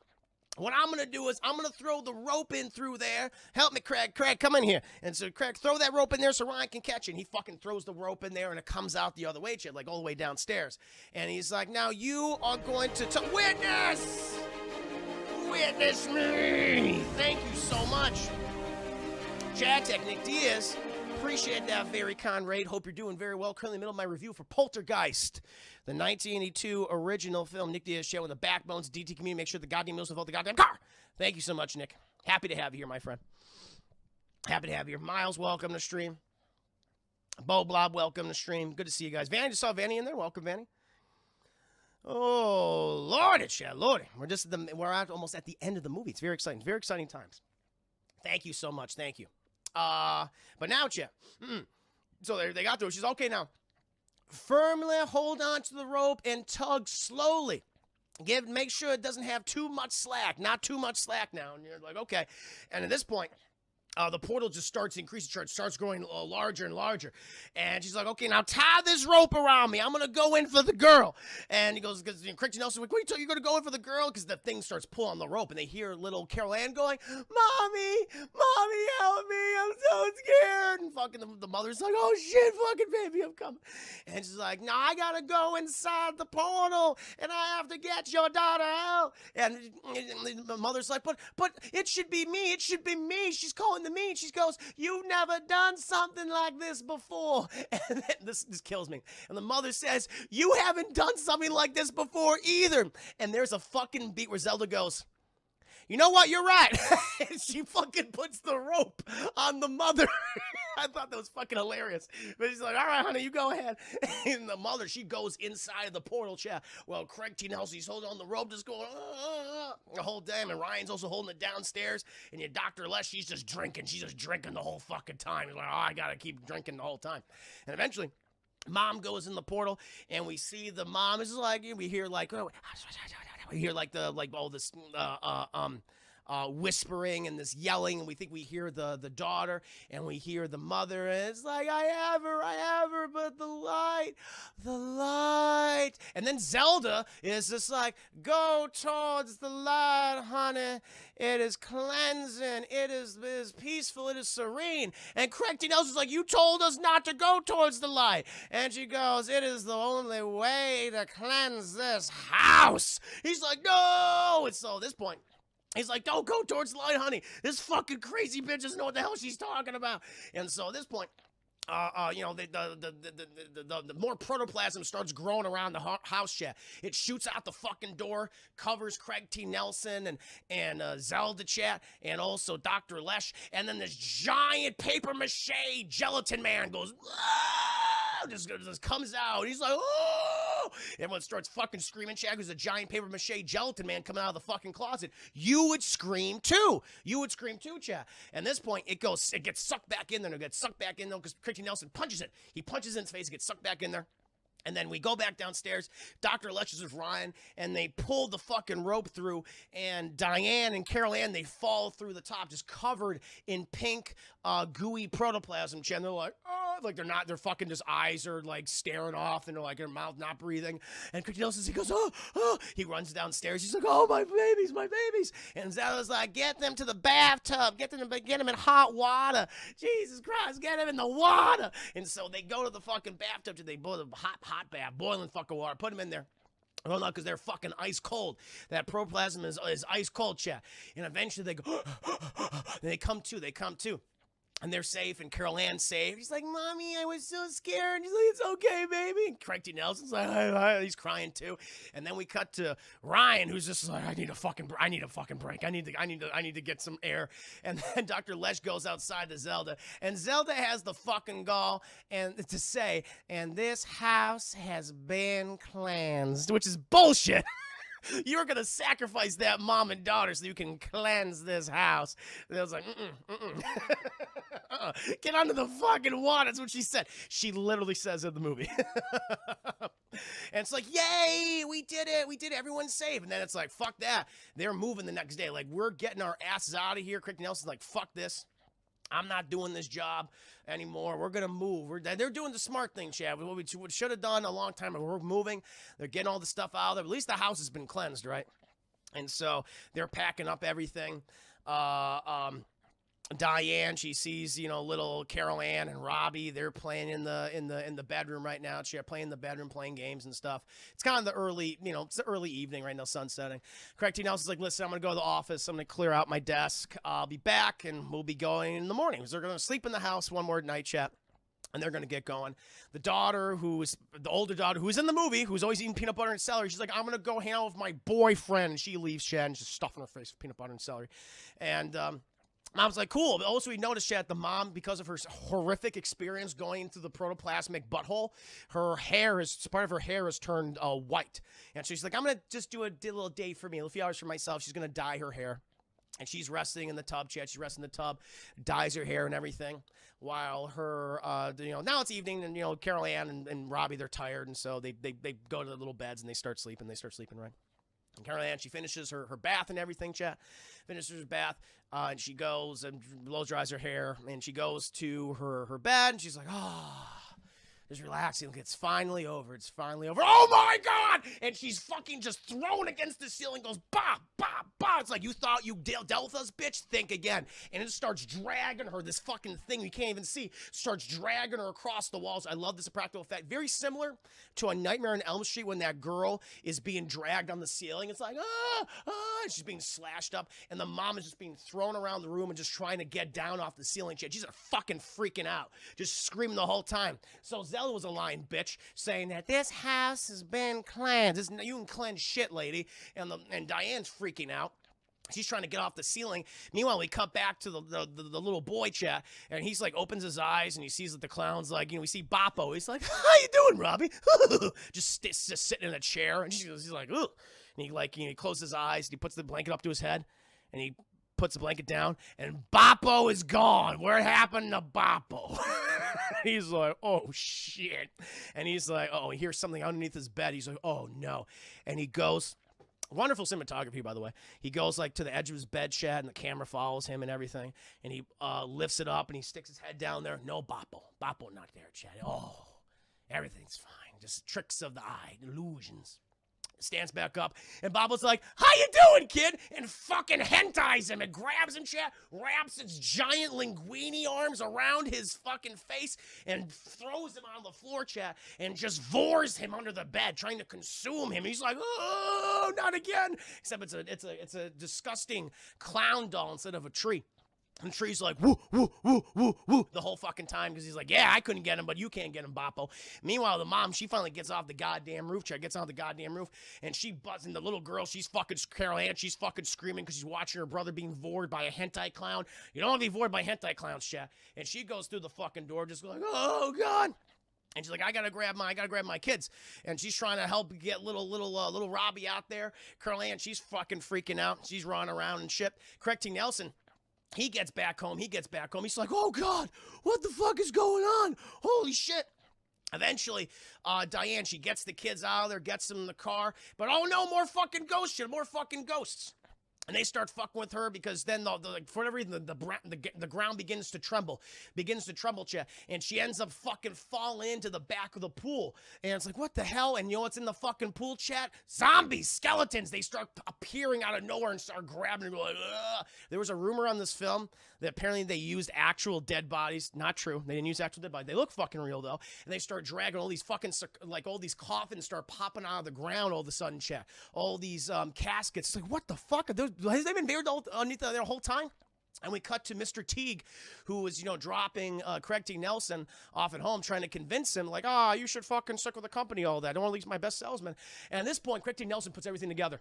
S1: what I'm going to do is I'm going to throw the rope in through there. Help me, Craig. Craig, come in here. And so, Craig, throw that rope in there so Ryan can catch it. And he fucking throws the rope in there, and it comes out the other way, chat, like all the way downstairs. And he's like, now you are going to witness! Witness me! Thank you so much. Chad Technic Diaz. Appreciate that very kind raid. Hope you're doing very well. Currently in the middle of my review for Poltergeist, the 1982 original film. Nick Diaz show with the backbones. DT community. Make sure the goddamn meals without the goddamn car. Thank you so much, Nick. Happy to have you here, my friend. Happy to have you here. Miles, welcome to stream. Bo Blob, welcome to stream. Good to see you guys. Vanny, just saw Vanny in there. Welcome, Vanny. Oh, Lordy, Chad, Lordy. We're almost at the end of the movie. It's very exciting. Very exciting times. Thank you so much. Thank you. But now, Chad. So they got through. She's okay now. Firmly hold on to the rope and tug slowly. Make sure it doesn't have too much slack. Not too much slack now. And you're like, okay. And at this point, the portal just starts increasing. It starts growing larger and larger. And she's like, okay, now tie this rope around me. I'm going to go in for the girl. And he goes, because Crichton Nelson's like, wait, you're going to go in for the girl? Because the thing starts pulling on the rope. And they hear little Carol Ann going, Mommy, help me. I'm so scared. And fucking the mother's like, oh, shit, fucking baby, I'm coming. And she's like, no, I got to go inside the portal. And I have to get your daughter out. And the mother's like, but it should be me. It should be me. She's calling the me. She goes, you've never done something like this before. And this kills me. And the mother says, you haven't done something like this before either. And there's a fucking beat where Zelda goes, you know what? You're right. And she fucking puts the rope on the mother. I thought that was fucking hilarious. But she's like, all right, honey, you go ahead. And the mother, she goes inside the portal chat. Well, Craig T. Nelson, he's holding on the rope, just going, the whole damn. And Ryan's also holding it downstairs. And your Dr. Les, she's just drinking. She's just drinking the whole fucking time. He's like, oh, I got to keep drinking the whole time. And eventually, Mom goes in the portal, and we see the mom is like, we hear like, we hear like all this whispering and this yelling, and we think we hear the daughter, and we hear the mother, and it's like, I have her, but the light. And then Zelda is just like, go towards the light, honey. It is cleansing. It is peaceful. It is serene. And Craig T. Nelson's like, you told us not to go towards the light. And she goes, it is the only way to cleanse this house. He's like, no. And so at this point, he's like, don't go towards the light, honey. This fucking crazy bitch doesn't know what the hell she's talking about. And so at this point, you know, the more protoplasm starts growing around the house chat. It shoots out the fucking door, covers Craig T. Nelson and Zelda chat, and also Dr. Lesh. And then this giant paper mache gelatin man goes, just comes out. He's like, oh! Everyone starts fucking screaming. Chat, there's a giant paper mache gelatin man coming out of the fucking closet. You would scream too. Chat. And at this point, it gets sucked back in there. It gets sucked back in there because Craig T. Nelson punches it. He punches it in its face. It gets sucked back in there. And then we go back downstairs. Dr. Letches is Ryan, and they pull the fucking rope through, and Diane and Carol Ann, they fall through the top, just covered in pink, gooey protoplasm. And they're like, oh, like their fucking just eyes are like staring off, and they're like their mouth not breathing. And Christy Nelson, he goes, oh. He runs downstairs. He's like, oh, my babies. And Zella's like, get them to the bathtub. Get them in hot water. Jesus Christ, get them in the water. And so they go to the fucking bathtub. They boil the hot bath, boiling fucking water. Put them in there. Oh, no, because they're fucking ice cold. That protoplasm is ice cold, chat. And eventually they go, they come to. And they're safe, and Carol Ann's safe. He's like, Mommy, I was so scared. He's like, it's okay, baby. And Craig T. Nelson's like, hi. He's crying too. And then we cut to Ryan, who's just like, I need a fucking break. I need to get some air. And then Dr. Lesh goes outside to Zelda, and Zelda has the fucking gall and to say, and this house has been cleansed, which is bullshit. You're going to sacrifice that mom and daughter so you can cleanse this house. And I was like, get under the fucking water. That's what she said. She literally says in the movie. And it's like, yay, we did it. Everyone's safe. And then it's like, fuck that. They're moving the next day. Like, we're getting our asses out of here. Craig Nelson's like, fuck this. I'm not doing this job anymore. We're going to move. They're doing the smart thing, Chad. What we should have done a long time ago. We're moving. They're getting all the stuff out of there. At least the house has been cleansed, right? And so they're packing up everything. Diane, she sees, little Carol Ann and Robbie. They're playing in the bedroom right now. They're playing in the bedroom, playing games and stuff. It's kind of the early, it's the early evening right now, sun setting. Craig T. Nelson's like, listen, I'm going to go to the office. I'm going to clear out my desk. I'll be back, and we'll be going in the morning. They're going to sleep in the house one more night, chat. And they're going to get going. The older daughter, who's in the movie, who's always eating peanut butter and celery, she's like, I'm going to go hang out with my boyfriend. And she leaves, Chad, and she's stuffing her face with peanut butter and celery. And, Mom's like, cool. But also, we noticed that the mom, because of her horrific experience going into the protoplasmic butthole, part of her hair has turned white. And so she's like, I'm going to just do a little day for me, a few hours for myself. She's going to dye her hair. And she's resting in the tub, Chad. She's resting in the tub, dyes her hair and everything. While her, now it's evening, and, Carol Ann and Robbie, they're tired. And so they go to the little beds, and they start sleeping. Right? And Carol Ann, she finishes her bath and everything, chat. Finishes her bath, and she goes and blow dries her hair, and she goes to her bed, and she's like, just relaxing. It's finally over. Oh, my God! And she's fucking just thrown against the ceiling, goes, bah, bah, bah. It's like, you thought you dealt with us, bitch? Think again. And it starts dragging her, this fucking thing you can't even see, starts dragging her across the walls. I love this practical effect. Very similar to A Nightmare on Elm Street when that girl is being dragged on the ceiling. It's like, and she's being slashed up, and the mom is just being thrown around the room and just trying to get down off the ceiling. She's fucking freaking out, just screaming the whole time. So Zelda was a lying bitch saying that this house has been cleansed. You can cleanse shit, lady. And Diane's freaking out. She's trying to get off the ceiling. Meanwhile, we cut back to the little boy, chat, and he's like opens his eyes and he sees that the clown's like, we see Boppo. He's like, how you doing, Robbie? just sitting in a chair, and he's like, ugh. And he closes his eyes and he puts the blanket up to his head and he puts the blanket down, and Boppo is gone. What happened to Boppo? He's like, oh, shit. And he's like, oh, he hears something underneath his bed. He's like, oh, no. And he goes, wonderful cinematography, by the way. He goes like to the edge of his bed, Chad, and the camera follows him and everything. And he lifts it up and he sticks his head down there. No Boppo. Boppo not there, Chad. Oh, everything's fine. Just tricks of the eye, illusions. Stands back up, and Boppo's like, how you doing, kid? And fucking hentais him and grabs him, chat, wraps its giant linguini arms around his fucking face and throws him on the floor, chat, and just vores him under the bed, trying to consume him. He's like, oh, not again. Except it's a disgusting clown doll instead of a tree. And Tree's like, woo, woo, woo, woo, woo, the whole fucking time, because he's like, yeah, I couldn't get him, but you can't get him, Boppo. Meanwhile, the mom, she finally gets off the goddamn roof, and she buzzing the little girl, Carol Ann, she's fucking screaming because she's watching her brother being vored by a hentai clown. You don't want to be vored by hentai clowns, chat. And she goes through the fucking door just going, oh, God. And she's like, I gotta grab my kids. And she's trying to help get little Robbie out there. Carol Ann, she's fucking freaking out. She's running around and shit. Craig T. Nelson, he gets back home. He's like, oh, God, what the fuck is going on? Holy shit. Eventually, Diane, she gets the kids out of there, gets them in the car. But oh no, more fucking ghost shit, more fucking ghosts. And they start fucking with her because then, like, for whatever reason, the ground begins to tremble, chat. And she ends up fucking falling into the back of the pool. And it's like, what the hell? And you know what's in the fucking pool, chat? Zombies, skeletons. They start appearing out of nowhere and start grabbing her. Like, ugh. There was a rumor on this film that apparently they used actual dead bodies. Not true. They didn't use actual dead bodies. They look fucking real, though. And they start dragging all these fucking, like, all these coffins start popping out of the ground all of a sudden, chat. All these caskets. It's like, what the fuck? Are those, has they been buried underneath their whole time? And we cut to Mr. Teague, who was, dropping Craig T. Nelson off at home, trying to convince him, like, you should fucking stick with the company, all that. I don't want to lose my best salesman. And at this point, Craig T. Nelson puts everything together.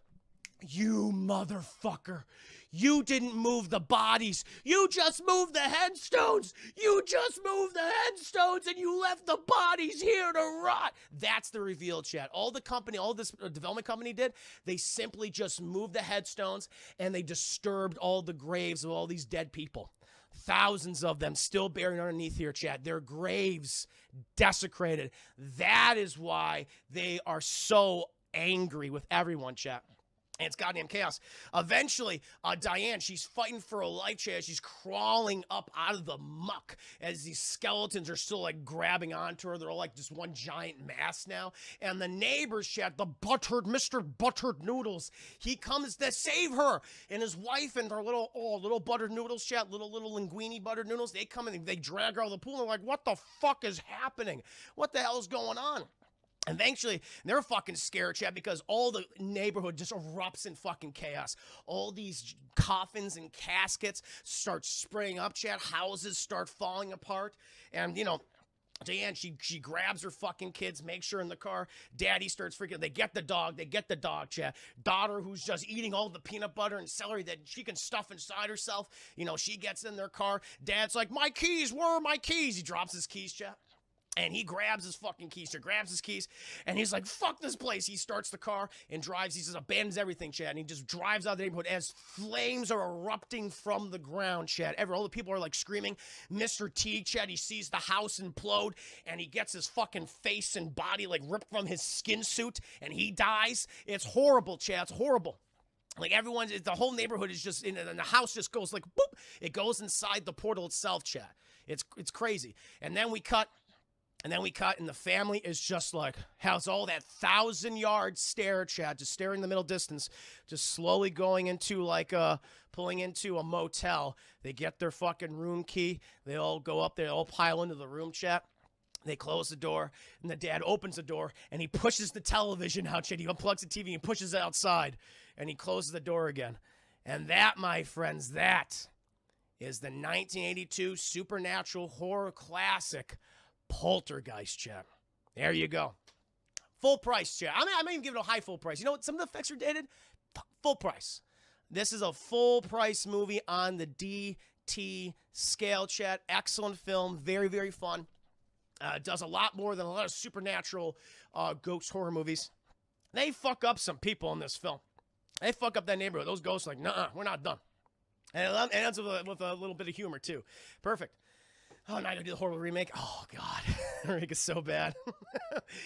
S1: You motherfucker. You didn't move the bodies. You just moved the headstones. You just moved the headstones and you left the bodies here to rot. That's the reveal, chat. All this development company did, they simply just moved the headstones and they disturbed all the graves of all these dead people. Thousands of them still buried underneath here, chat. Their graves desecrated. That is why they are so angry with everyone, chat. And it's goddamn chaos. Eventually, Diane, she's fighting for her life, chat. She's crawling up out of the muck as these skeletons are still, like, grabbing onto her. They're all, like, just one giant mass now. And the neighbors, chat, the Mr. Buttered Noodles, he comes to save her. And his wife and her little buttered noodles, chat, little linguine buttered noodles, they come in and they drag her out of the pool. And they're like, what the fuck is happening? What the hell is going on? Eventually, they're fucking scared, chat, because all the neighborhood just erupts in fucking chaos. All these coffins and caskets start spraying up, chat. Houses start falling apart. And, Diane, she grabs her fucking kids, makes sure in the car. Daddy starts freaking. They get the dog, chat. Daughter, who's just eating all the peanut butter and celery that she can stuff inside herself. She gets in their car. Dad's like, my keys, where are my keys? He drops his keys, chat. And he grabs his fucking keys, and he's like, fuck this place. He starts the car and drives. He just abandons everything, chat, and he just drives out of the neighborhood as flames are erupting from the ground, chat. All the people are, like, screaming. Mr. T, chat, he sees the house implode, and he gets his fucking face and body, like, ripped from his skin suit, and he dies. It's horrible, chat. It's horrible. Like, the whole neighborhood is just, and the house just goes, like, boop. It goes inside the portal itself, chat. It's crazy. And then we cut, and the family is just like, how's all that 1,000-yard stare, chat, just staring in the middle distance, just slowly going into, like, pulling into a motel. They get their fucking room key. They all go up there, they all pile into the room, chat. They close the door, and the dad opens the door, and he pushes the television out, chat. He unplugs the TV and pushes it outside, and he closes the door again. And that, my friends, that is the 1982 supernatural horror classic, Poltergeist, chat. There you go. Full price, chat. I might even give it a high full price. You know what? Some of the effects are dated. Full price. This is a full price movie on the DT scale, chat. Excellent film. Very, very fun. Does a lot more than a lot of supernatural ghost horror movies. They fuck up some people in this film. They fuck up that neighborhood. Those ghosts are like, nah, we're not done. And it ends with a little bit of humor, too. Perfect. Oh, now I gotta do the horrible remake. Oh, God. The remake is so bad.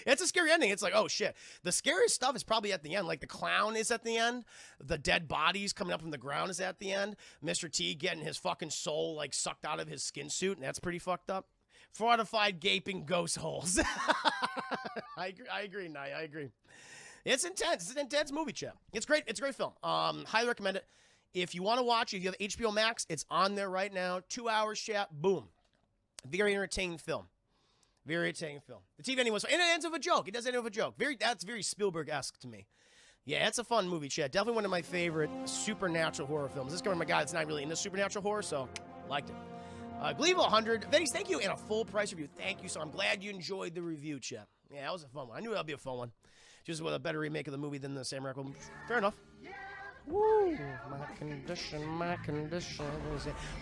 S1: It's a scary ending. It's like, oh, shit. The scariest stuff is probably at the end. Like, the clown is at the end. The dead bodies coming up from the ground is at the end. Mr. T getting his fucking soul, like, sucked out of his skin suit, and that's pretty fucked up. Fortified gaping ghost holes. I agree, Nye. I agree. It's intense. It's an intense movie, chat. It's great. It's a great film. Highly recommend it. If you want to watch it, if you have HBO Max, it's on there right now. 2 hours, chat. Boom. Very entertaining film. Very entertaining film. The TV ending was, and it ends with a joke. It does end with a joke. That's very Spielberg-esque to me. Yeah, it's a fun movie, chat. Definitely one of my favorite supernatural horror films. This is coming from my guy that's not really into supernatural horror, so liked it. Gleeville 100. Vinny, thank you, and a full price review. Thank you. So I'm glad you enjoyed the review, chat. Yeah, that was a fun one. I knew that would be a fun one. Just with a better remake of the movie than the Sam Rockwell. Fair enough. Woo! My condition.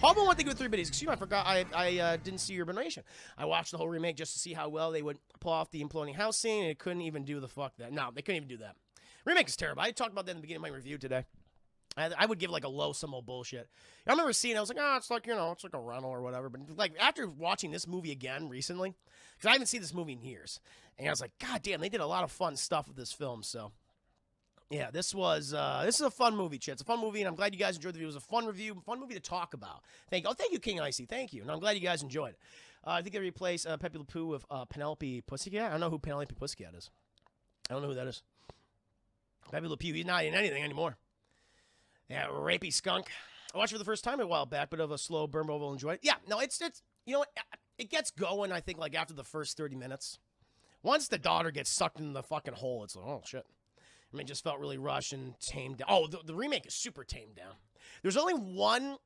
S1: Hobo, one thing with 3 biddies. Excuse me, I forgot. I didn't see Urban Nation. I watched the whole remake just to see how well they would pull off the imploding house scene, and it couldn't even do the fuck that. No, they couldn't even do that. Remake is terrible. I talked about that in the beginning of my review today. I would give like a low some old bullshit. I remember seeing it, I was like, it's like, it's like a rental or whatever. But like after watching this movie again recently, because I haven't seen this movie in years, and I was like, God damn, they did a lot of fun stuff with this film. So yeah, this is a fun movie, Chet. It's a fun movie, and I'm glad you guys enjoyed the review. It was a fun review, fun movie to talk about. Thank you, King Icy. Thank you, and I'm glad you guys enjoyed it. I think they replaced Pepe Le Pew with Penelope Pussycat. I don't know who Penelope Pussycat is. I don't know who that is. Pepe Le Pew, he's not in anything anymore. Yeah, rapey skunk. I watched it for the first time a while back, but of a slow burn, but we'll enjoy it. Yeah, no, it's you know what? It gets going, I think, like after the first 30 minutes. Once the daughter gets sucked in the fucking hole, it's like, oh, shit. I mean, it just felt really rushed and tamed down. Oh, the remake is super tamed down. There's only one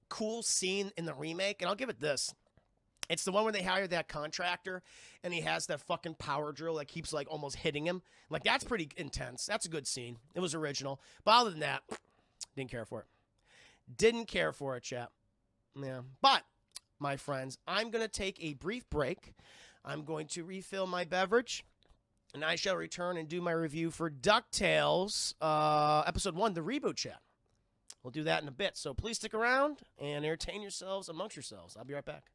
S1: cool scene in the remake, and I'll give it this. It's the one where they hire that contractor, and he has that fucking power drill that keeps, like, almost hitting him. Like, that's pretty intense. That's a good scene. It was original. But other than that, didn't care for it. Didn't care for it, chap. Yeah. But, my friends, I'm going to take a brief break. I'm going to refill my beverage, and I shall return and do my review for DuckTales, Episode 1, the reboot, chat. We'll do that in a bit. So please stick around and entertain yourselves amongst yourselves. I'll be right back.